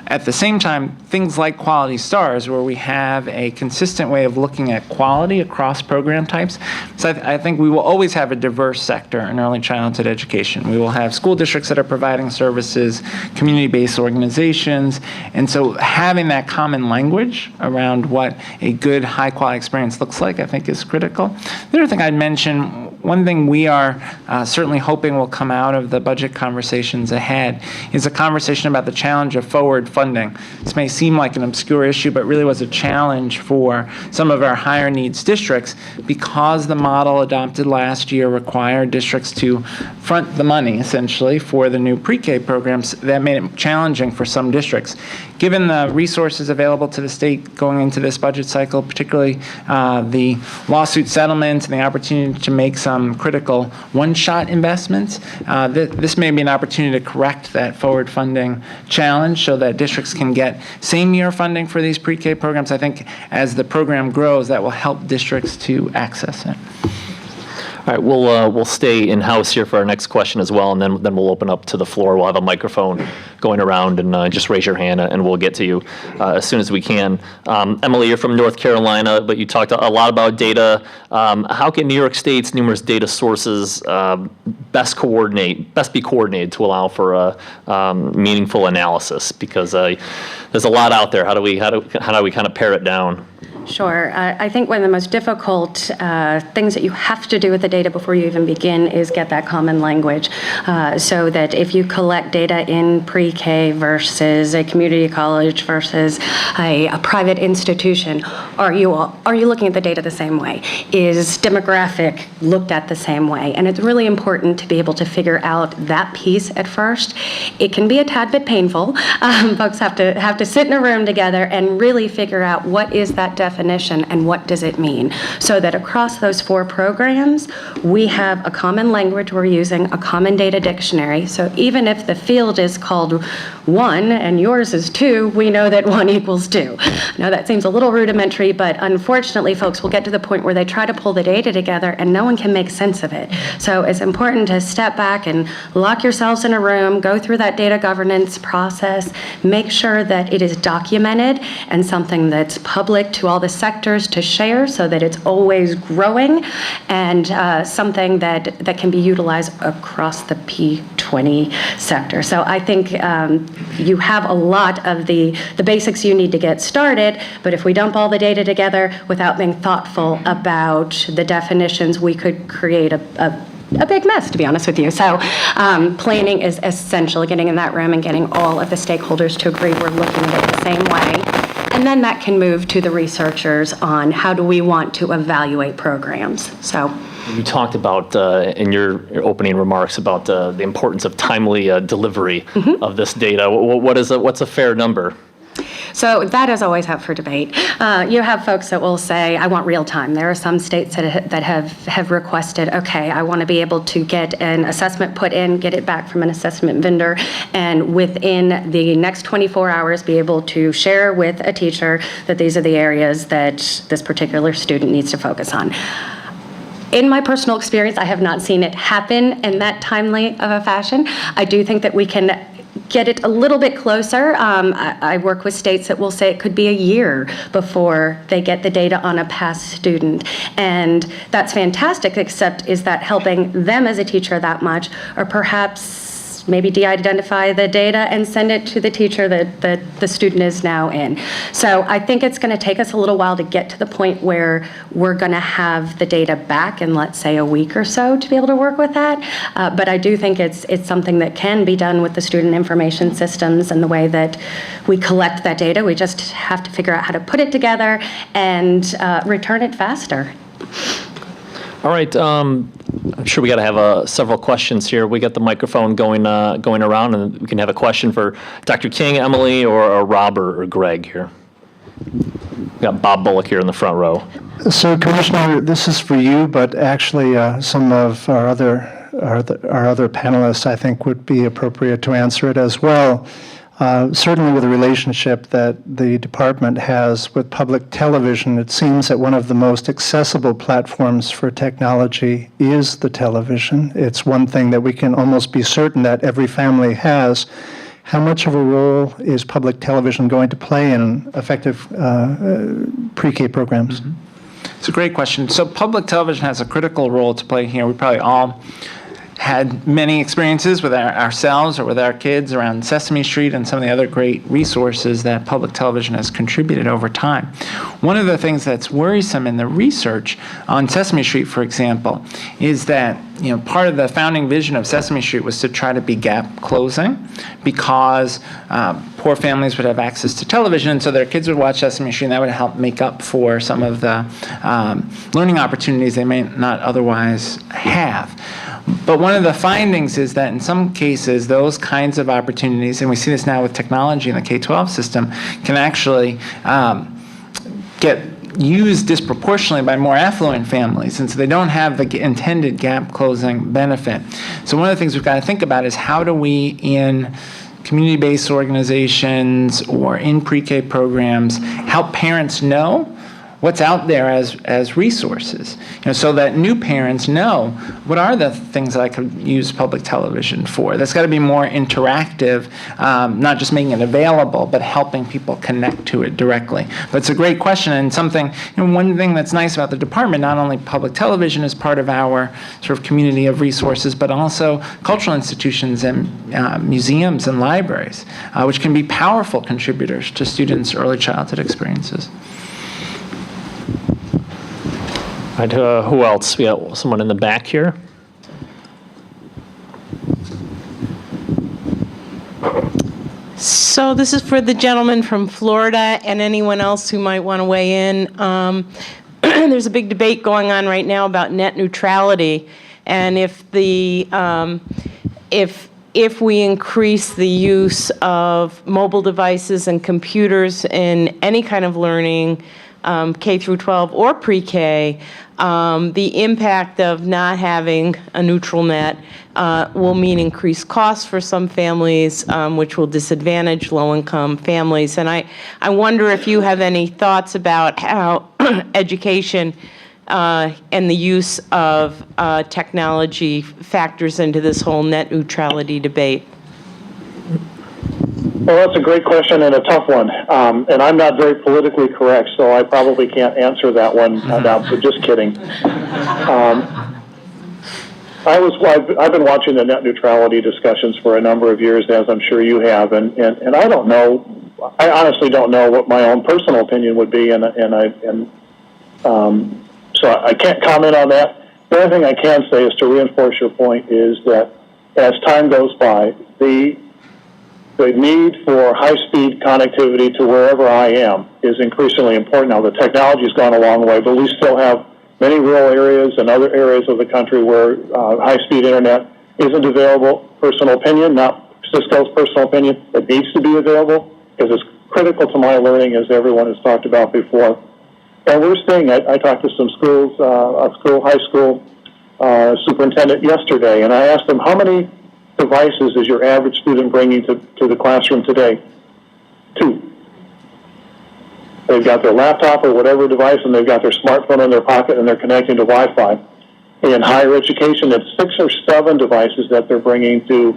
S3: At the same time, things like Quality Stars, where we have a consistent way of looking at quality across program types. So I think we will always have a diverse sector in early childhood education. We will have school districts that are providing services, community-based organizations, and so having that common language around what a good high-quality experience looks like, I think, is critical. The other thing I'd mention, one thing we are certainly hoping will come out of the budget conversations ahead is a conversation about the challenge of forward funding. This may seem like an obscure issue, but really was a challenge for some of our higher needs districts because the model adopted last year required districts to front the money, essentially, for the new pre-K programs. That made it challenging for some districts. Given the resources available to the state going into this budget cycle, particularly the lawsuit settlements and the opportunity to make some critical one-shot investments, this may be an opportunity to correct that forward funding challenge so that districts can get same-year funding for these pre-K programs. I think as the program grows, that will help districts to access it.
S2: All right, we'll stay in-house here for our next question as well, and then we'll open up to the floor. We'll have a microphone going around, and just raise your hand, and we'll get to you as soon as we can. Emily, you're from North Carolina, but you talked a lot about data. How can New York State's numerous data sources best be coordinated to allow for meaningful analysis? Because there's a lot out there. How do we kind of pare it down?
S5: Sure. I think one of the most difficult things that you have to do with the data before you even begin is get that common language, so that if you collect data in pre-K versus a community college versus a private institution, are you looking at the data the same way? Is demographic looked at the same way? And it's really important to be able to figure out that piece at first. It can be a tad bit painful. Folks have to sit in a room together and really figure out what is that definition and what does it mean, so that across those 4 programs, we have a common language we're using, a common data dictionary. So even if the field is called 1 and yours is 2, we know that 1 equals 2. Now that seems a little rudimentary, but unfortunately, folks will get to the point where they try to pull the data together and no one can make sense of it. So it's important to step back and lock yourselves in a room, go through that data governance process, make sure that it is documented and something that's public to all the sectors to share so that it's always growing, and something that can be utilized across the P20 sector. So I think you have a lot of the basics you need to get started, but if we dump all the data together without being thoughtful about the definitions, we could create a big mess, to be honest with you. So planning is essential, getting in that room and getting all of the stakeholders to agree we're looking at it the same way. And then that can move to the researchers on how do we want to evaluate programs. So
S2: you talked about in your opening remarks about the importance of timely delivery of this data. What's a fair number?
S5: So that is always up for debate. You have folks that will say, I want real time. There are some states that have requested, okay, I want to be able to get an assessment put in, get it back from an assessment vendor, and within the next 24 hours be able to share with a teacher that these are the areas that this particular student needs to focus on. In my personal experience, I have not seen it happen in that timely of a fashion. I do think that we can get it a little bit closer. I work with states that will say it could be a year before they get the data on a past student. And that's fantastic, except is that helping them as a teacher that much, or perhaps maybe de-identify the data and send it to the teacher that the student is now in. So I think it's going to take us a little while to get to the point where we're going to have the data back in, let's say, a week or so to be able to work with that. But I do think it's something that can be done with the student information systems and the way that we collect that data. We just have to figure out how to put it together and return it faster.
S2: All right. I'm sure we got to have several questions here. We got the microphone going around, and we can have a question for Dr. King, Emily, or Rob or Greg here. We got Bob Bullock here in the front row.
S1: So, Commissioner, this is for you, but actually some of our other panelists, I think, would be appropriate to answer it as well. Certainly with the relationship that the department has with public television, it seems that one of the most accessible platforms for technology is the television. It's one thing that we can almost be certain that every family has. How much of a role is public television going to play in effective pre-K programs?
S3: It's a great question. So public television has a critical role to play here. We probably all had many experiences with ourselves or with our kids around Sesame Street and some of the other great resources that public television has contributed over time. One of the things that's worrisome in the research on Sesame Street, for example, is that part of the founding vision of Sesame Street was to try to be gap closing, because poor families would have access to television, and so their kids would watch Sesame Street, and that would help make up for some of the learning opportunities they may not otherwise have. But one of the findings is that in some cases, those kinds of opportunities, and we see this now with technology in the K-12 system, can actually get used disproportionately by more affluent families, and so they don't have the intended gap closing benefit. So one of the things we've got to think about is, how do we, in community-based organizations or in pre-K programs, help parents know what's out there as resources, so that new parents know what are the things that I could use public television for. That's got to be more interactive, not just making it available, but helping people connect to it directly. But it's a great question, and something, one thing that's nice about the department, not only public television is part of our sort of community of resources, but also cultural institutions and museums and libraries, which can be powerful contributors to students' early childhood experiences.
S2: All right, who else? We got someone in the back here.
S7: So this is for the gentleman from Florida and anyone else who might want to weigh in. There's a big debate going on right now about net neutrality, and if we increase the use of mobile devices and computers in any kind of learning, K through 12 or pre-K, the impact of not having a neutral net will mean increased costs for some families, which will disadvantage low-income families. And I wonder if you have any thoughts about how education and the use of technology factors into this whole net neutrality debate.
S6: Well, that's a great question and a tough one. And I'm not very politically correct, so I probably can't answer that one now, but just kidding. I've been watching the net neutrality discussions for a number of years, as I'm sure you have, and I don't know, I honestly don't know what my own personal opinion would be, so I can't comment on that. The only thing I can say is to reinforce your point is that as time goes by, the need for high-speed connectivity to wherever I am is increasingly important. Now, the technology has gone a long way, but we still have many rural areas and other areas of the country where high-speed internet isn't available. Personal opinion, not Cisco's personal opinion. It needs to be available because it's critical to my learning, as everyone has talked about before. And we're seeing, I talked to some schools, high school superintendent yesterday, and I asked them, how many devices is your average student bringing to the classroom today? 2. They've got their laptop or whatever device, and they've got their smartphone in their pocket, and they're connecting to Wi-Fi. In higher education, it's 6 or 7 devices that they're bringing to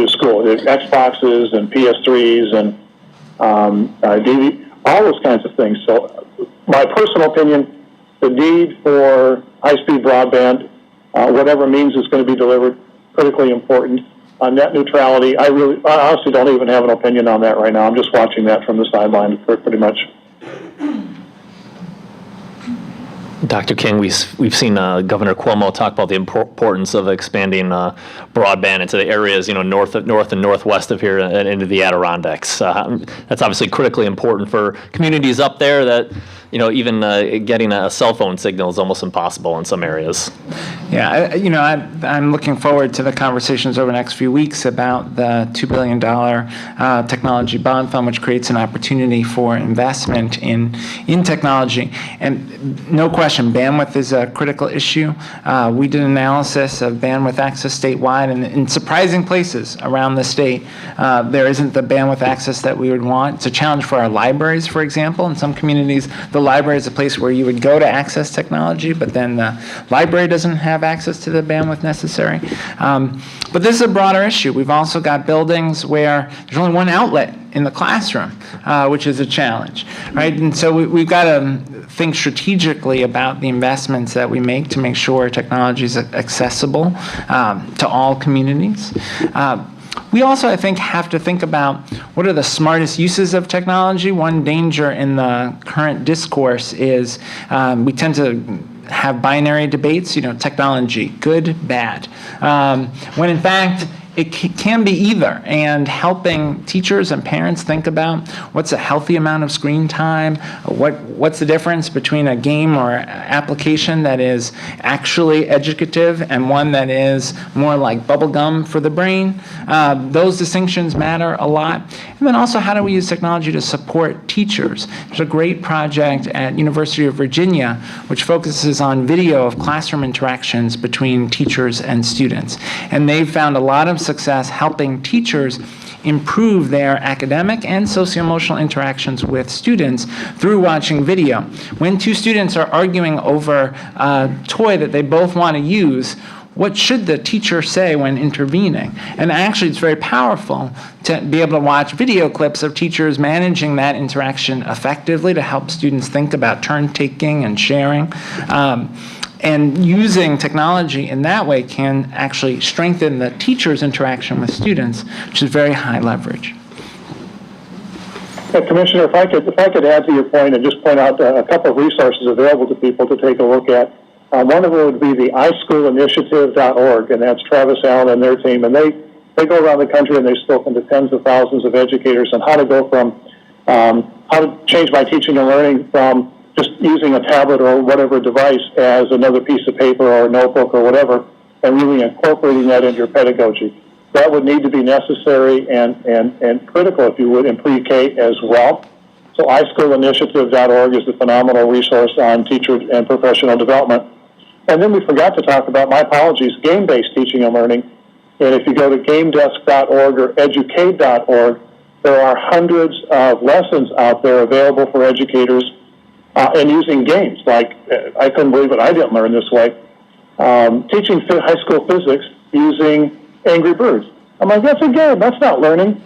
S6: school. Xboxes and PS3s and DVD, all those kinds of things. So my personal opinion, the need for high-speed broadband, whatever means it's going to be delivered, critically important. On net neutrality, I honestly don't even have an opinion on that right now. I'm just watching that from the sideline pretty much.
S2: Dr. King, we've seen Governor Cuomo talk about the importance of expanding broadband into the areas, north and northwest of here and into the Adirondacks. That's obviously critically important for communities up there that, even getting a cell phone signal is almost impossible in some areas.
S3: Yeah, I'm looking forward to the conversations over the next few weeks about the $2 billion technology bond fund, which creates an opportunity for investment in technology. And no question, bandwidth is a critical issue. We did an analysis of bandwidth access statewide, and in surprising places around the state, there isn't the bandwidth access that we would want. It's a challenge for our libraries, for example. In some communities, the library is a place where you would go to access technology, but then the library doesn't have access to the bandwidth necessary. But this is a broader issue. We've also got buildings where there's only one outlet in the classroom, which is a challenge, right? And so we've got to think strategically about the investments that we make to make sure technology is accessible to all communities. We also, I think, have to think about what are the smartest uses of technology. One danger in the current discourse is we tend to have binary debates, technology, good, bad, when in fact, it can be either, and helping teachers and parents think about what's a healthy amount of screen time, what's the difference between a game or application that is actually educative and one that is more like bubble gum for the brain. Those distinctions matter a lot. And then also, how do we use technology to support teachers? There's a great project at University of Virginia which focuses on video of classroom interactions between teachers and students. And they've found a lot of success helping teachers improve their academic and socio-emotional interactions with students through watching video. When two students are arguing over a toy that they both want to use, what should the teacher say when intervening? And actually, it's very powerful to be able to watch video clips of teachers managing that interaction effectively to help students think about turn-taking and sharing. And using technology in that way can actually strengthen the teacher's interaction with students, which is very high leverage.
S6: Commissioner, if I could add to your point and just point out a couple of resources available to people to take a look at. One of them would be the iSchoolInitiative.org, and that's Travis Allen and their team. And they go around the country and they've spoken to tens of thousands of educators on how to go from, how to change my teaching and learning from just using a tablet or whatever device as another piece of paper or a notebook or whatever, and really incorporating that into your pedagogy. That would need to be necessary and critical, if you would, in pre-K as well. So iSchoolInitiative.org is a phenomenal resource on teacher and professional development. And then we forgot to talk about, my apologies, game-based teaching and learning. And if you go to gamedesk.org or educate.org, there are hundreds of lessons out there available for educators and using games. Like, I couldn't believe it, I didn't learn this way. Teaching high school physics using Angry Birds. I'm like, that's a game, that's not learning.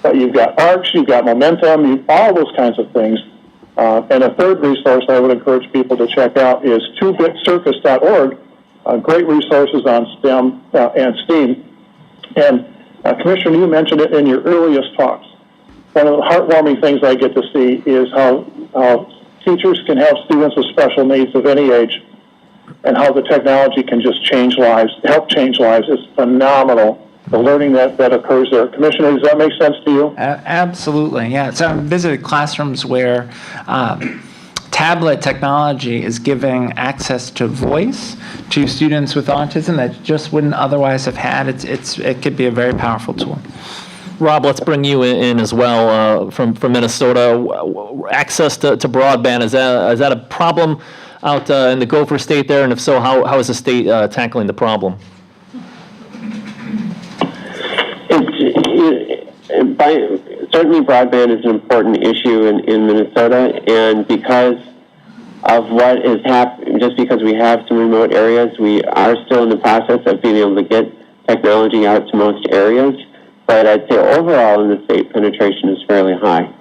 S6: But you've got arcs, you've got momentum, all those kinds of things. And a third resource I would encourage people to check out is 2bitcircus.org, great resources on STEM and STEAM. And Commissioner, you mentioned it in your earliest talks. One of the heartwarming things I get to see is how teachers can help students with special needs of any age, and how the technology can just change lives, help change lives. It's phenomenal, the learning that occurs there. Commissioner, does that make sense to you?
S3: Absolutely, yeah. So I've visited classrooms where tablet technology is giving access to voice to students with autism that just wouldn't otherwise have had. It could be a very powerful tool.
S2: Rob, let's bring you in as well from Minnesota. Access to broadband, is that a problem out in the Gopher State there? And if so, how is the state tackling the problem?
S4: Certainly broadband is an important issue in Minnesota, and because of what is happening, just because we have some remote areas, we are still in the process of being able to get technology out to most areas. But I'd say overall in the state, penetration is fairly high.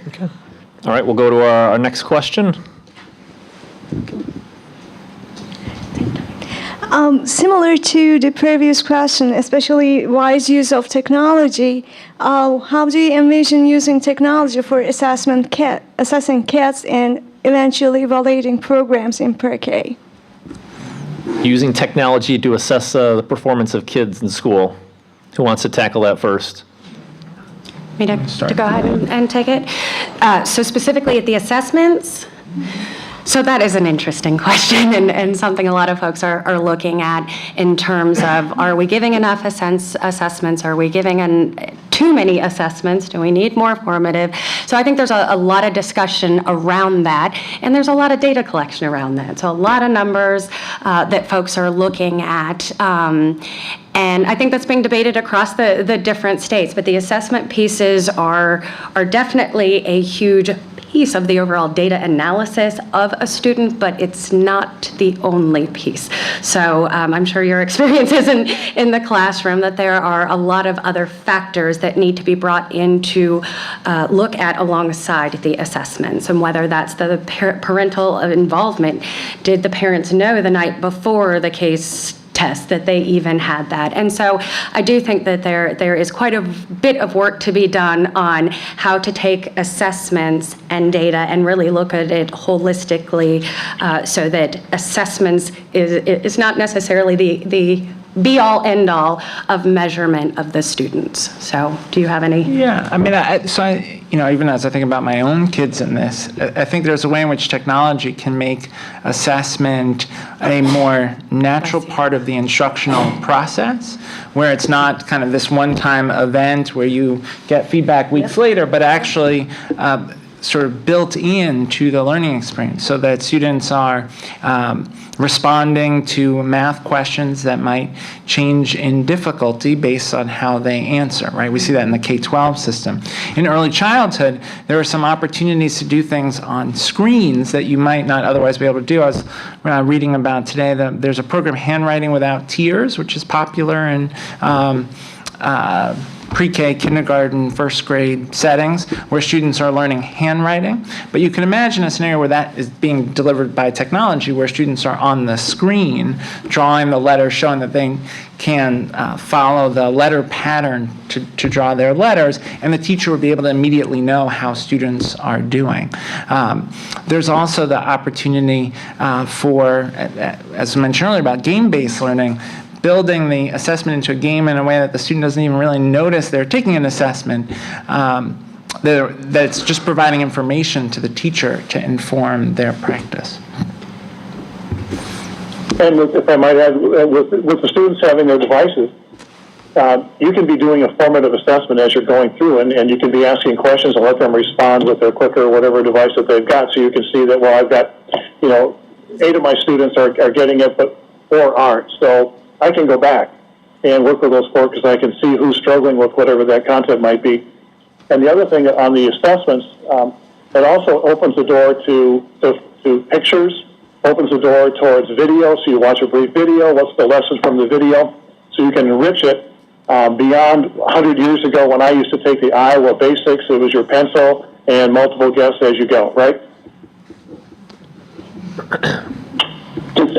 S2: Okay. All right, we'll go to our next question.
S8: Similar to the previous question, especially wise use of technology, how do you envision using technology for assessing kids and eventually evaluating programs in pre-K?
S2: Using technology to assess the performance of kids in school. Who wants to tackle that first?
S5: Me to go ahead and take it? So specifically at the assessments, so that is an interesting question and something a lot of folks are looking at in terms of, are we giving enough assessments? Are we giving too many assessments? Do we need more formative? So I think there's a lot of discussion around that, and there's a lot of data collection around that. So a lot of numbers that folks are looking at. And I think that's being debated across the different states, but the assessment pieces are definitely a huge piece of the overall data analysis of a student, but it's not the only piece. So I'm sure your experience is in the classroom that there are a lot of other factors that need to be brought in to look at alongside the assessments, and whether that's the parental involvement. Did the parents know the night before the case test that they even had that. And so I do think that there is quite a bit of work to be done on how to take assessments and data and really look at it holistically, so that assessments is not necessarily the be-all, end-all of measurement of the students. So do you have any?
S3: Yeah, I mean, even as I think about my own kids in this, I think there's a way in which technology can make assessment a more natural part of the instructional process, where it's not kind of this one-time event where you get feedback weeks later, but actually sort of built into the learning experience, so that students are responding to math questions that might change in difficulty based on how they answer, right? We see that in the K-12 system. In early childhood, there are some opportunities to do things on screens that you might not otherwise be able to do. I was reading about today that there's a program, Handwriting Without Tears, which is popular in pre-K, kindergarten, first grade settings where students are learning handwriting. But you can imagine a scenario where that is being delivered by technology, where students are on the screen drawing the letters, showing that they can follow the letter pattern to draw their letters, and the teacher will be able to immediately know how students are doing. There's also the opportunity for, as I mentioned earlier, about game-based learning, building the assessment into a game in a way that the student doesn't even really notice they're taking an assessment, that it's just providing information to the teacher to inform their practice.
S6: And if I might add, with the students having their devices, you can be doing a formative assessment as you're going through, and you can be asking questions and let them respond with their clicker or whatever device that they've got, so you can see that, well, I've got, 8 of my students are getting it, but 4 aren't. So I can go back and work with those 4 because I can see who's struggling with whatever that content might be. And the other thing on the assessments, it also opens the door to pictures, opens the door towards video, so you watch a brief video, what's the lesson from the video, so you can enrich it beyond 100 years ago when I used to take the Iowa basics. It was your pencil and multiple guess as you go, right?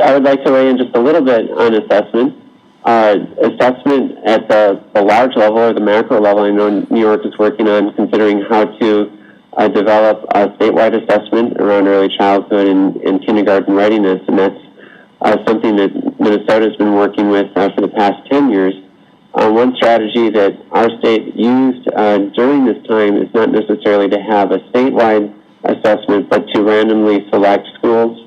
S4: I would like to weigh in just a little bit on assessment. Assessment at the large level or the macro level, I know New York is working on considering how to develop a statewide assessment around early childhood and kindergarten readiness, and that's something that Minnesota has been working with for the past 10 years. One strategy that our state used during this time is not necessarily to have a statewide assessment, but to randomly select schools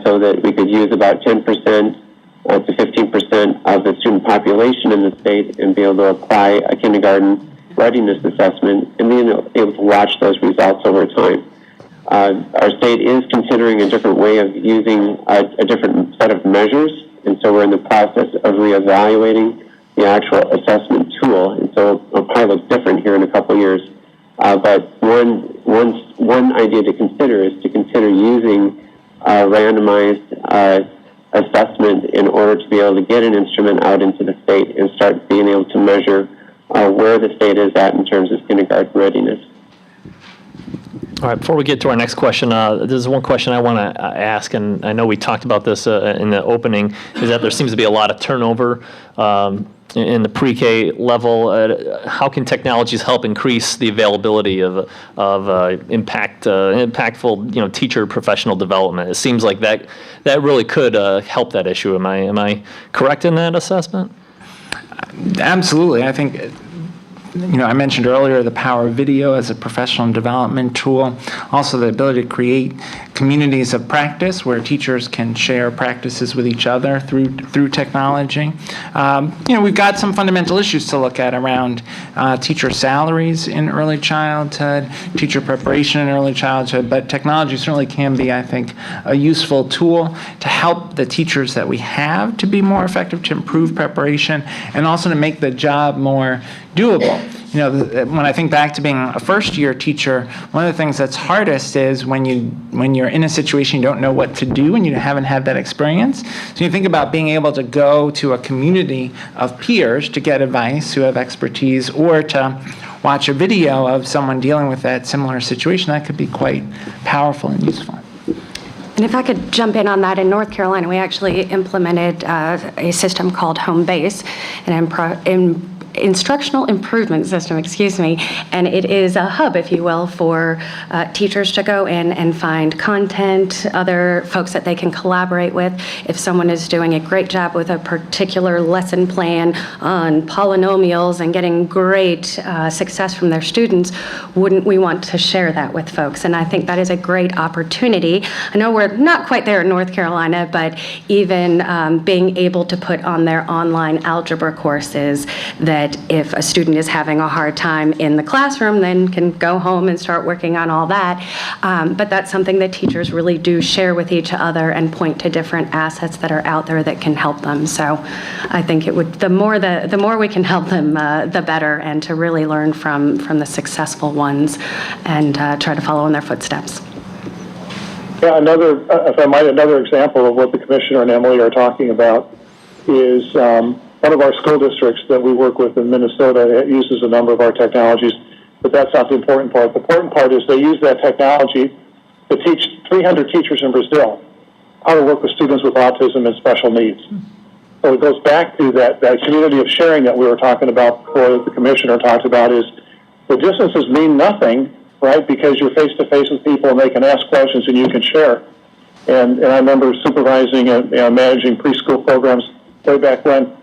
S4: so that we could use about 10% to 15% of the student population in the state and be able to apply a kindergarten readiness assessment and being able to watch those results over time. Our state is considering a different way of using a different set of measures, and so we're in the process of reevaluating the actual assessment tool, and so it'll probably look different here in a couple years. But one idea to consider is to consider using randomized assessment in order to be able to get an instrument out into the state and start being able to measure where the state is at in terms of kindergarten readiness.
S2: All right, before we get to our next question, there's one question I want to ask, and I know we talked about this in the opening, is that there seems to be a lot of turnover in the pre-K level. How can technologies help increase the availability of impactful, teacher professional development? It seems like that really could help that issue. Am I correct in that assessment?
S3: Absolutely. I think, I mentioned earlier the power of video as a professional development tool, also the ability to create communities of practice where teachers can share practices with each other through technology. We've got some fundamental issues to look at around teacher salaries in early childhood, teacher preparation in early childhood, but technology certainly can be, I think, a useful tool to help the teachers that we have to be more effective, to improve preparation, and also to make the job more doable. When I think back to being a first-year teacher, one of the things that's hardest is when you're in a situation you don't know what to do and you haven't had that experience. So you think about being able to go to a community of peers to get advice who have expertise, or to watch a video of someone dealing with that similar situation. That could be quite powerful and useful.
S5: And if I could jump in on that, in North Carolina, we actually implemented a system called Home Base, an instructional improvement system, and it is a hub, if you will, for teachers to go in and find content, other folks that they can collaborate with. If someone is doing a great job with a particular lesson plan on polynomials and getting great success from their students, wouldn't we want to share that with folks? And I think that is a great opportunity. I know we're not quite there in North Carolina, but even being able to put on their online algebra courses that if a student is having a hard time in the classroom, then can go home and start working on all that. But that's something that teachers really do share with each other and point to different assets that are out there that can help them. So I think it would, the more we can help them, the better, and to really learn from the successful ones and try to follow in their footsteps.
S6: Yeah, if I might, another example of what the Commissioner and Emily are talking about is one of our school districts that we work with in Minnesota uses a number of our technologies, but that's not the important part. The important part is they use that technology to teach 300 teachers in Brazil how to work with students with autism and special needs. So it goes back to that community of sharing that we were talking about before, that the Commissioner talked about, is the distances mean nothing, right, because you're face-to-face with people and they can ask questions and you can share. And I remember supervising and managing preschool programs way back when.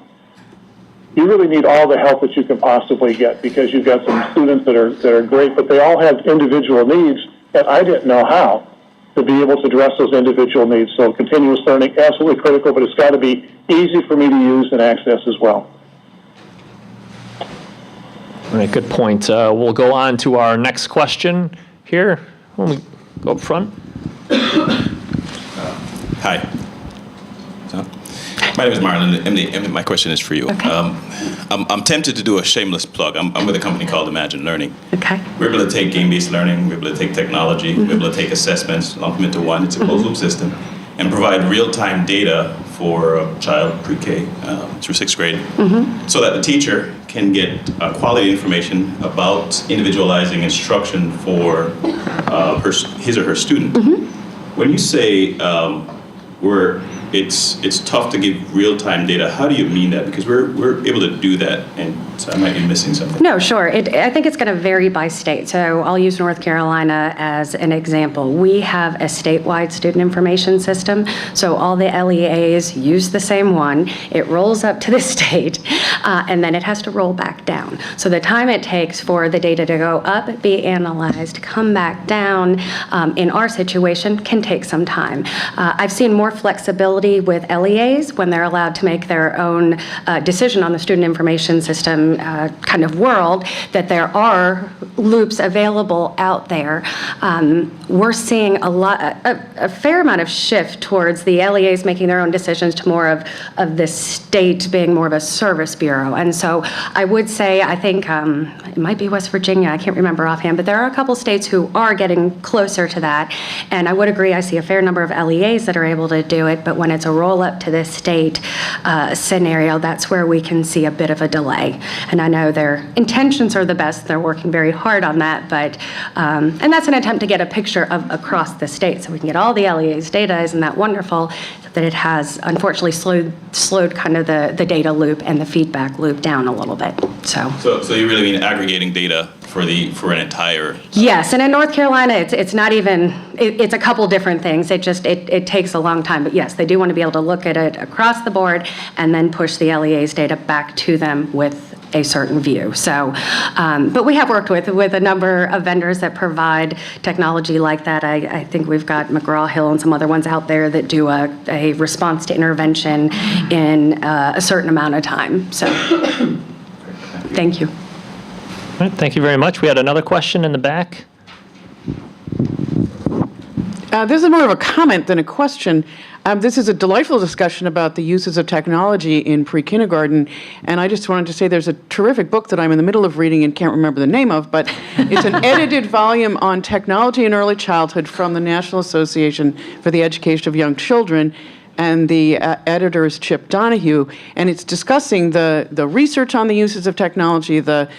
S6: You really need all the help that you can possibly get, because you've got some students that are great, but they all have individual needs, and I didn't know how to be able to address those individual needs. So continuous learning, absolutely critical, but it's got to be easy for me to use and access as well.
S2: All right, good point. We'll go on to our next question here. When we go up front.
S9: Hi. My name is Marlon. Emily, my question is for you.
S5: Okay.
S9: I'm tempted to do a shameless plug. I'm with a company called Imagine Learning.
S5: Okay.
S9: We're able to take game-based learning, we're able to take technology, we're able to take assessments, lump them into one. It's a closed-loop system, and provide real-time data for a child pre-K through 6th grade, so that the teacher can get quality information about individualizing instruction for his or her student. When you say it's tough to give real-time data, how do you mean that? Because we're able to do that, and so I might be missing something.
S5: No, sure. I think it's going to vary by state. So I'll use North Carolina as an example. We have a statewide student information system, so all the LEAs use the same one. It rolls up to the state, and then it has to roll back down. So the time it takes for the data to go up, be analyzed, come back down, in our situation, can take some time. I've seen more flexibility with LEAs when they're allowed to make their own decision on the student information system kind of world, that there are loops available out there. We're seeing a fair amount of shift towards the LEAs making their own decisions to more of the state being more of a service bureau. And so I would say, I think it might be West Virginia, I can't remember offhand, but there are a couple states who are getting closer to that. And I would agree, I see a fair number of LEAs that are able to do it, but when it's a roll up to the state scenario, that's where we can see a bit of a delay. And I know their intentions are the best, they're working very hard on that, but, and that's an attempt to get a picture of across the state so we can get all the LEA's data. Isn't that wonderful? That it has unfortunately slowed kind of the data loop and the feedback loop down a little bit. So
S9: you really mean aggregating data for an entire?
S5: Yes, and in North Carolina, it's not even, it's a couple different things. It takes a long time, but yes, they do want to be able to look at it across the board and then push the LEA's data back to them with a certain view. So, but we have worked with a number of vendors that provide technology like that. I think we've got McGraw-Hill and some other ones out there that do a response to intervention in a certain amount of time. So, thank you.
S2: All right, thank you very much. We had another question in the back.
S10: This is more of a comment than a question. This is a delightful discussion about the uses of technology in pre-kindergarten, and I just wanted to say there's a terrific book that I'm in the middle of reading and can't remember the name of, but it's an edited volume on technology in early childhood from the National Association for the Education of Young Children, and the editor is Chip Donahue, and it's discussing the research on the uses of technology, and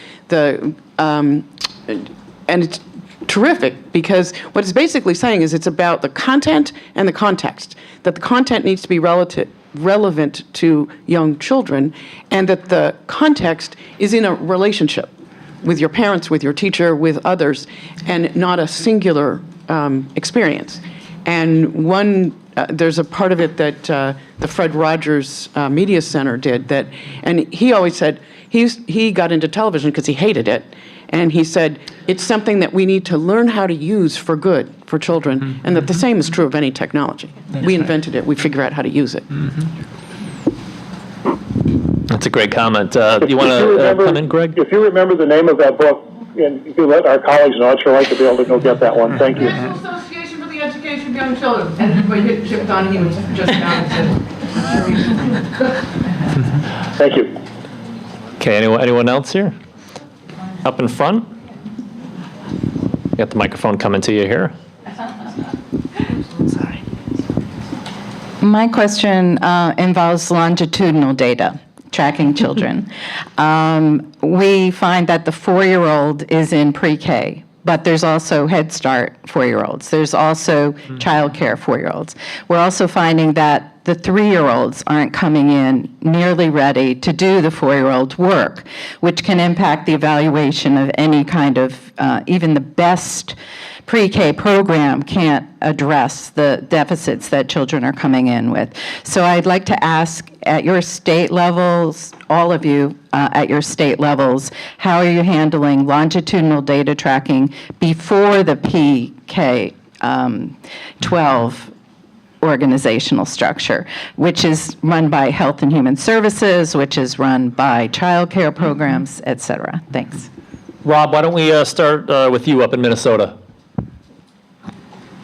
S10: it's terrific, because what it's basically saying is it's about the content and the context, that the content needs to be relevant to young children, and that the context is in a relationship with your parents, with your teacher, with others, and not a singular experience. And there's a part of it that the Fred Rogers Media Center did that, and he always said he got into television because he hated it, and he said it's something that we need to learn how to use for good for children, and that the same is true of any technology. We invented it, we figure out how to use it.
S2: That's a great comment. Do you want to come in, Greg?
S6: If you remember the name of that book, and if you let our colleagues know, I'd sure like to be able to go get that one. Thank you.
S10: National Association for the Education of Young Children. And by Chip Donahue was just down and
S6: Thank you.
S2: Okay, anyone else here? Up in front? You got the microphone coming to you here. Sorry.
S11: My question involves longitudinal data, tracking children. We find that the 4-year-old is in pre-K, but there's also Head Start 4-year-olds. There's also childcare 4-year-olds. We're also finding that the 3-year-olds aren't coming in nearly ready to do the 4-year-old work, which can impact the evaluation of any kind of, even the best pre-K program can't address the deficits that children are coming in with. So I'd like to ask, at your state levels, all of you at your state levels, how are you handling longitudinal data tracking before the PK 12 organizational structure, which is run by Health and Human Services, which is run by child care programs, et cetera? Thanks.
S2: Rob, why don't we start with you up in Minnesota?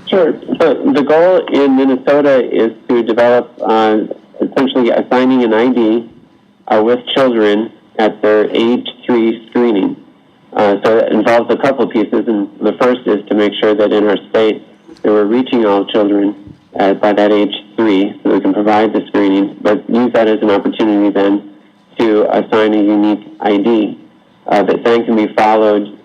S4: Sure. So the goal in Minnesota is to develop essentially assigning an ID with children at their age 3 screening. So it involves a couple pieces, and the first is to make sure that in our state that we're reaching all children by that age 3, so we can provide the screening, but use that as an opportunity then to assign a unique ID that then can be followed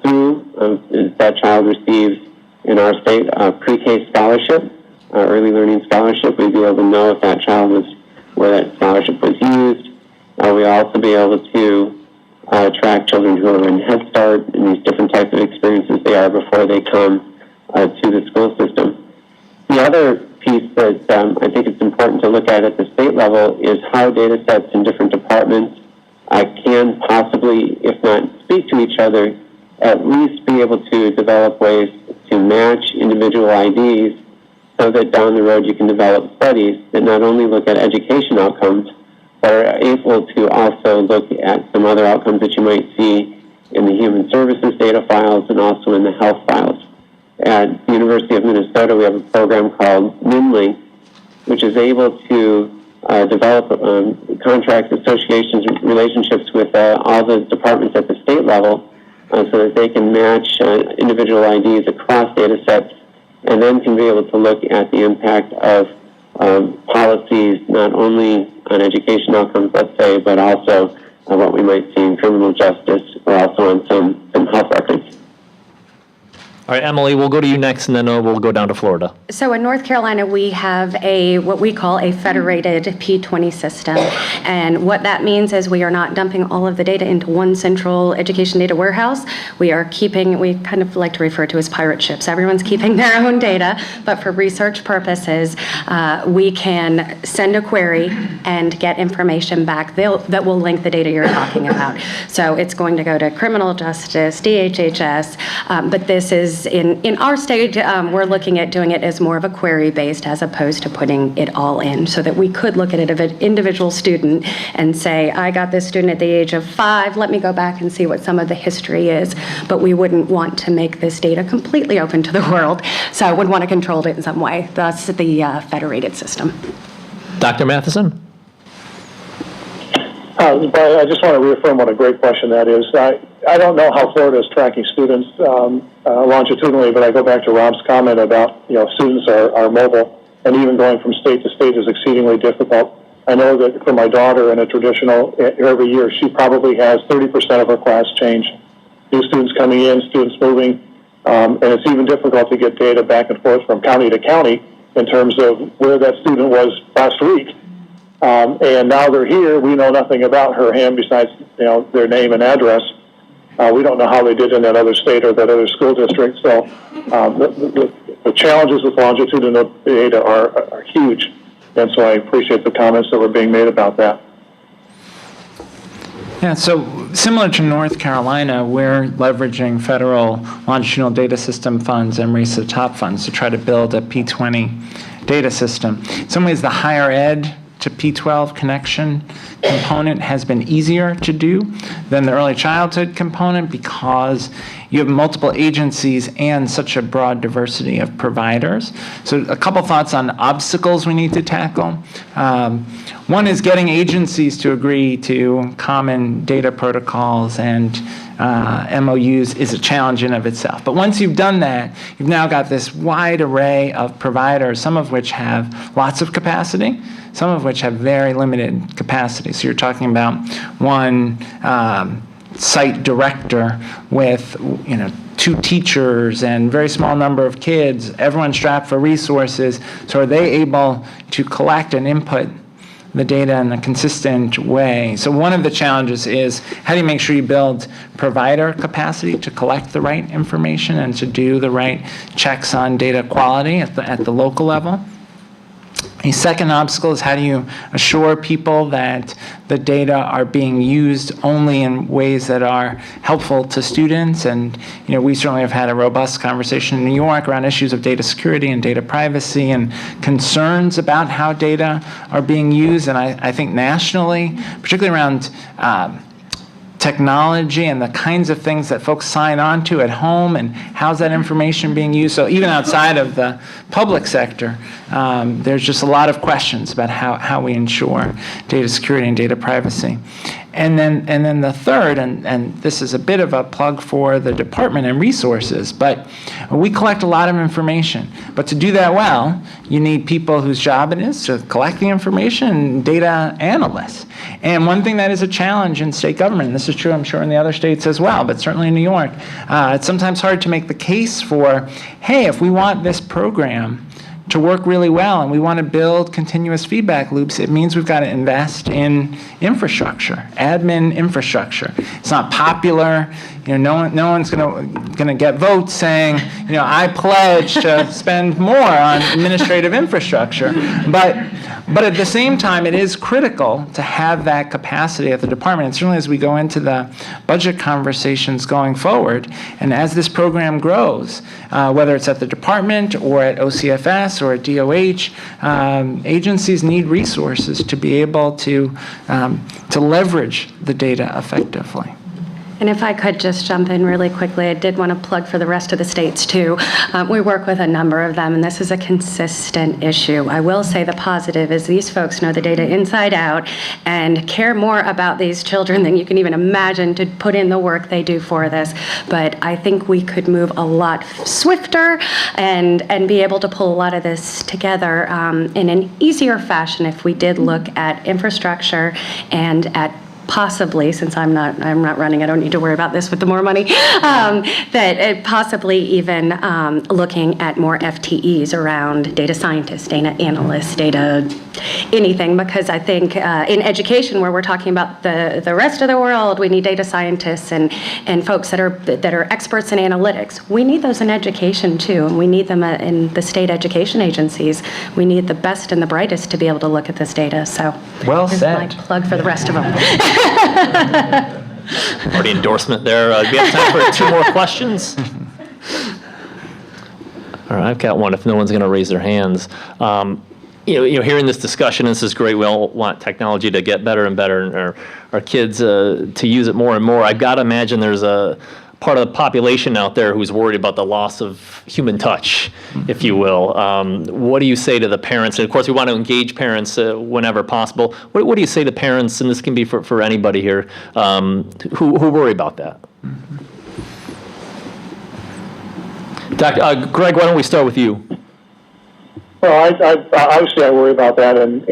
S4: through if that child receives in our state pre-K scholarship, early learning scholarship. We'd be able to know if that child was where that scholarship was used. We'll also be able to track children who are in Head Start and these different types of experiences they are before they come to the school system. The other piece that I think it's important to look at the state level is how data sets in different departments can possibly, if not speak to each other, at least be able to develop ways to match individual IDs so that down the road you can develop studies that not only look at education outcomes, but are able to also look at some other outcomes that you might see in the human services data files and also in the health files. At the University of Minnesota, we have a program called MinLink, which is able to develop contracts, associations, relationships with all the departments at the state level so that they can match individual IDs across data sets and then can be able to look at the impact of policies not only on education outcomes, let's say, but also what we might see in criminal justice or also on some health records.
S2: All right, Emily, we'll go to you next, and then we'll go down to Florida.
S5: So in North Carolina, we have what we call a federated P20 system. And what that means is we are not dumping all of the data into one central education data warehouse. We are keeping, we kind of like to refer to as pirate ships. Everyone's keeping their own data, but for research purposes, we can send a query and get information back that will link the data you're talking about. So it's going to go to criminal justice, DHHS, but this is in our state, we're looking at doing it as more of a query-based as opposed to putting it all in, so that we could look at it of an individual student and say, I got this student at the age of 5, let me go back and see what some of the history is. But we wouldn't want to make this data completely open to the world, so I would want to control it in some way. Thus the federated system.
S2: Dr. Mathison?
S6: I just want to reaffirm what a great question that is. I don't know how Florida is tracking students longitudinally, but I go back to Rob's comment about, students are mobile, and even going from state to state is exceedingly difficult. I know that for my daughter in a traditional, every year, she probably has 30% of her class change. New students coming in, students moving. And it's even difficult to get data back and forth from county to county in terms of where that student was last week. And now they're here. We know nothing about her hand besides, their name and address. We don't know how they did in that other state or that other school district. So the challenges with longitudinal data are huge. And so I appreciate the comments that were being made about that.
S3: Yeah, so similar to North Carolina, we're leveraging federal longitudinal data system funds and Race to the Top funds to try to build a P20 data system. In some ways, the higher ed to P12 connection component has been easier to do than the early childhood component because you have multiple agencies and such a broad diversity of providers. So a couple thoughts on obstacles we need to tackle. One is getting agencies to agree to common data protocols and MOUs is a challenge in of itself. But once you've done that, you've now got this wide array of providers, some of which have lots of capacity, some of which have very limited capacity. So you're talking about one site director with 2 teachers and very small number of kids, everyone strapped for resources. So are they able to collect and input the data in a consistent way? So one of the challenges is how do you make sure you build provider capacity to collect the right information and to do the right checks on data quality at the local level? A second obstacle is how do you assure people that the data are being used only in ways that are helpful to students? And we certainly have had a robust conversation in New York around issues of data security and data privacy and concerns about how data are being used. And I think nationally, particularly around technology and the kinds of things that folks sign on to at home and how's that information being used. So even outside of the public sector, there's just a lot of questions about how we ensure data security and data privacy. And then the third, and this is a bit of a plug for the department and resources, but we collect a lot of information. But to do that well, you need people whose job it is to collect the information, data analysts. And one thing that is a challenge in state government, and this is true I'm sure in the other states as well, but certainly in New York, it's sometimes hard to make the case for, hey, if we want this program to work really well and we want to build continuous feedback loops, it means we've got to invest in infrastructure, admin infrastructure. It's not popular. No one's going to get votes saying, I pledge to spend more on administrative infrastructure. But at the same time, it is critical to have that capacity at the department. And certainly as we go into the budget conversations going forward, and as this program grows, whether it's at the department or at OCFS or at DOH, agencies need resources to be able to leverage the data effectively.
S5: And if I could just jump in really quickly, I did want to plug for the rest of the states too. We work with a number of them, and this is a consistent issue. I will say the positive is these folks know the data inside out and care more about these children than you can even imagine to put in the work they do for this. But I think we could move a lot swifter and be able to pull a lot of this together in an easier fashion if we did look at infrastructure and at possibly, since I'm not running, I don't need to worry about this with the more money, that possibly even looking at more FTEs around data scientists, data analysts, data anything, because I think in education where we're talking about the rest of the world, we need data scientists and folks that are experts in analytics. We need those in education too, and we need them in the state education agencies. We need the best and the brightest to be able to look at this data. So
S3: well
S5: here's
S3: said.
S5: my plug for the rest of them.
S2: Already endorsement there. Do we have time for 2 more questions? All right, I've got one if no one's going to raise their hands. Hearing this discussion, this is great. We all want technology to get better and better, and our kids to use it more and more. I've got to imagine there's a part of the population out there who's worried about the loss of human touch, if you will. What do you say to the parents? And of course, we want to engage parents whenever possible. What do you say to parents, and this can be for anybody here, who worry about that? Greg, why don't we start with you?
S6: Well, obviously I worry about that, and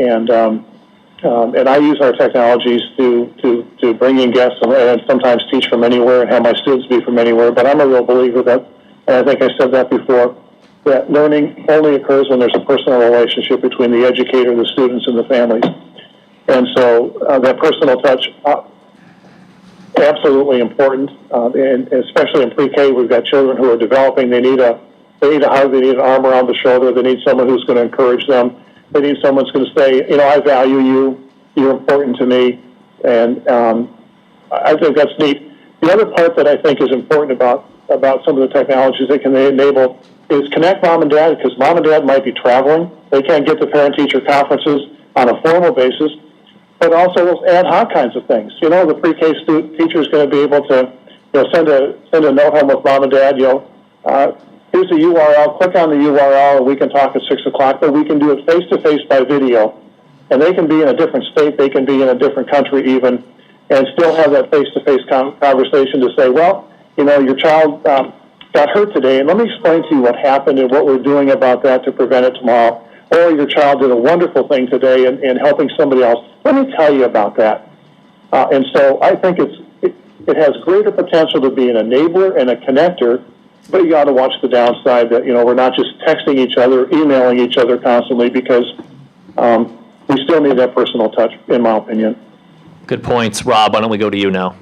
S6: I use our technologies to bring in guests and sometimes teach from anywhere and have my students be from anywhere. But I'm a real believer that and I think I said that before, that learning only occurs when there's a personal relationship between the educator, the students, and the families. And so that personal touch, absolutely important, and especially in pre-K, we've got children who are developing. They need a hug, they need an arm around the shoulder, they need someone who's going to encourage them. They need someone who's going to say, I value you, you're important to me, and I think that's neat. The other part that I think is important about some of the technologies that can enable is connect mom and dad, because mom and dad might be traveling. They can't get to parent-teacher conferences on a formal basis, but also ad hoc kinds of things. The pre-K teacher is going to be able to send a note home with mom and dad, here's the URL, click on the URL, and we can talk at 6 o'clock, but we can do it face-to-face by video. And they can be in a different state, they can be in a different country even, and still have that face-to-face conversation to say, well, your child got hurt today, and let me explain to you what happened and what we're doing about that to prevent it tomorrow. Or your child did a wonderful thing today in helping somebody else. Let me tell you about that. And so I think it has greater potential to be an enabler and a connector, but you got to watch the downside that, we're not just texting each other, emailing each other constantly, because we still need that personal touch, in my opinion.
S2: Good points. Rob, why don't we go to you now?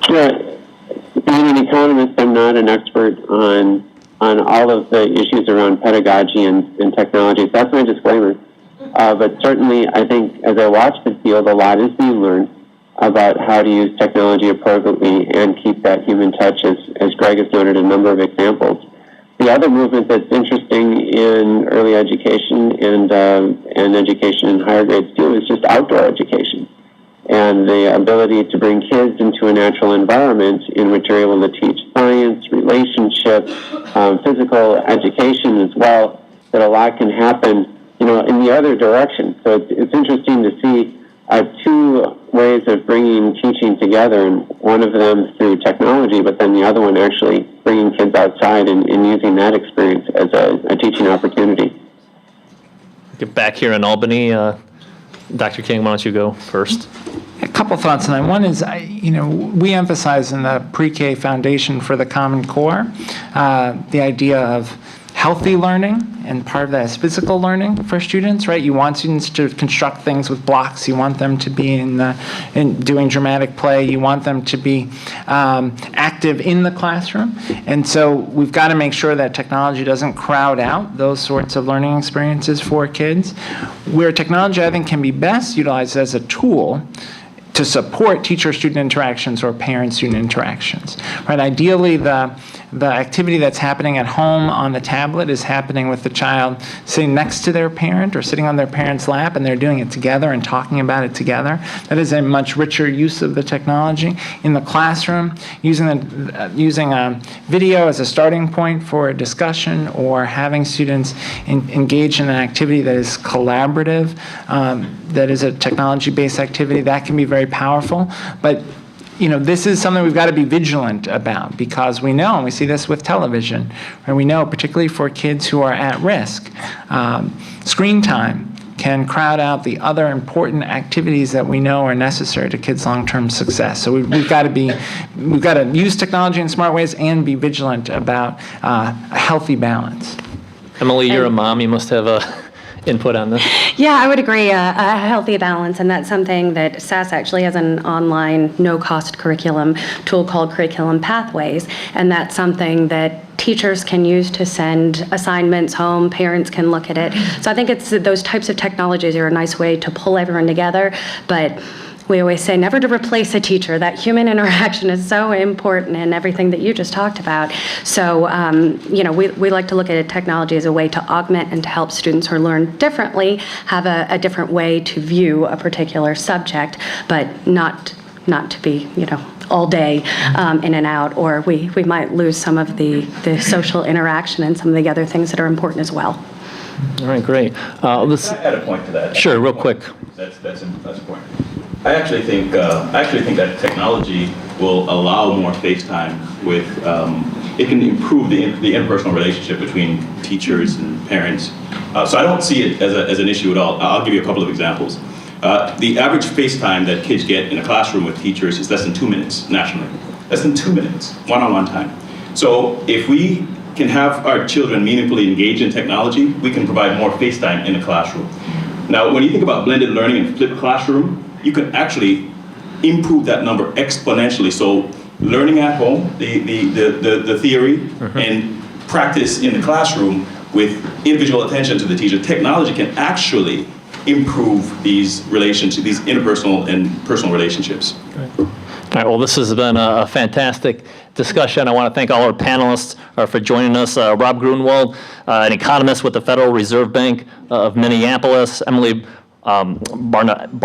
S4: Sure. Being an economist, I'm not an expert on all of the issues around pedagogy and technology. So that's my disclaimer. But certainly, I think as I watch the field, a lot is being learned about how to use technology appropriately and keep that human touch, as Greg has noted a number of examples. The other movement that's interesting in early education and education in higher grades too is just outdoor education, and the ability to bring kids into a natural environment in which you're able to teach science, relationships, physical education as well, that a lot can happen, in the other direction. So it's interesting to see two ways of bringing teaching together, and one of them through technology, but then the other one actually bringing kids outside and using that experience as a teaching opportunity.
S2: Get back here in Albany. Dr. King, why don't you go first?
S3: A couple thoughts on that. One is, we emphasize in the pre-K foundation for the Common Core the idea of healthy learning, and part of that is physical learning for students, right? You want students to construct things with blocks. You want them to be in doing dramatic play. You want them to be active in the classroom. And so we've got to make sure that technology doesn't crowd out those sorts of learning experiences for kids. Where technology, I think, can be best utilized as a tool to support teacher-student interactions or parent-student interactions, right? Ideally, the activity that's happening at home on the tablet is happening with the child sitting next to their parent or sitting on their parent's lap, and they're doing it together and talking about it together. That is a much richer use of the technology. In the classroom, using a video as a starting point for a discussion, or having students engage in an activity that is collaborative, that is a technology-based activity, that can be very powerful. But this is something we've got to be vigilant about, because we know, and we see this with television, and we know, particularly for kids who are at risk, screen time can crowd out the other important activities that we know are necessary to kids' long-term success. So we've got to use technology in smart ways and be vigilant about a healthy balance.
S2: Emily, you're a mom. You must have a input on this.
S5: Yeah, I would agree, a healthy balance, and that's something that SAS actually has an online no-cost curriculum tool called Curriculum Pathways, and that's something that teachers can use to send assignments home, parents can look at it. So I think it's those types of technologies are a nice way to pull everyone together, but we always say never to replace a teacher. That human interaction is so important in everything that you just talked about. So, we like to look at technology as a way to augment and to help students who learn differently have a different way to view a particular subject, but not to be, all day in and out, or we might lose some of the social interaction and some of the other things that are important as well.
S2: All right, great. Let's
S9: Can I add a point to that?
S2: Sure, real quick.
S9: That's a point. I actually think that technology will allow more FaceTime with. It can improve the interpersonal relationship between teachers and parents. So I don't see it as an issue at all. I'll give you a couple of examples. The average FaceTime that kids get in a classroom with teachers is less than 2 minutes nationally. Less than 2 minutes, one-on-one time. So if we can have our children meaningfully engage in technology, we can provide more face time in the classroom. Now, when you think about blended learning and flipped classroom, you can actually improve that number exponentially. So learning at home, the theory, and practice in the classroom with individual attention to the teacher, technology can actually improve these relationships, these interpersonal and personal relationships.
S2: All right, well, this has been a fantastic discussion. I want to thank all our panelists for joining us. Rob Grunewald, an economist with the Federal Reserve Bank of Minneapolis, Emily Baranello,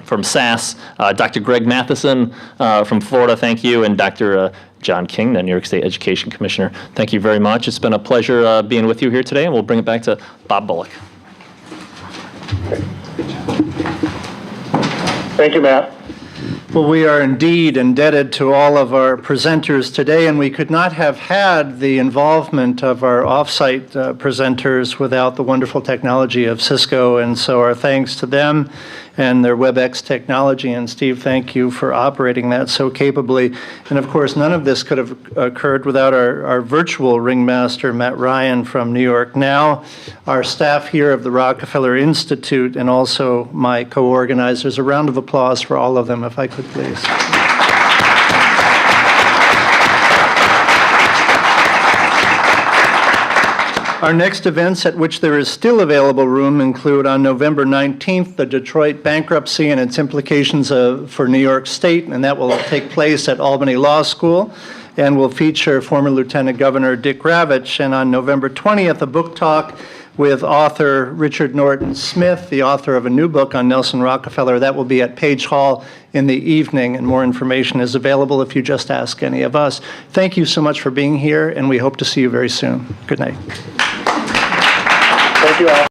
S2: from SAS, Dr. Greg Mathison from Florida, thank you, and Dr. John King, the New York State Education Commissioner. Thank you very much. It's been a pleasure being with you here today, and we'll bring it back to Bob Bullock.
S6: Thank you, Matt.
S1: Well, we are indeed indebted to all of our presenters today, and we could not have had the involvement of our off-site presenters without the wonderful technology of Cisco, and so our thanks to them and their WebEx technology. And Steve, thank you for operating that so capably. And of course, none of this could have occurred without our virtual ringmaster, Matt Ryan from New York Now, our staff here of the Rockefeller Institute, and also my co-organizers. A round of applause for all of them, if I could, please. Our next events at which there is still available room include on November 19th, the Detroit bankruptcy and its implications for New York State, and that will take place at Albany Law School and will feature former Lieutenant Governor Dick Ravitch. And on November 20th, a book talk with author Richard Norton Smith, the author of a new book on Nelson Rockefeller. That will be at Page Hall in the evening, and more information is available if you just ask any of us. Thank you so much for being here, and we hope to see you very soon. Good night.
S6: Thank you all.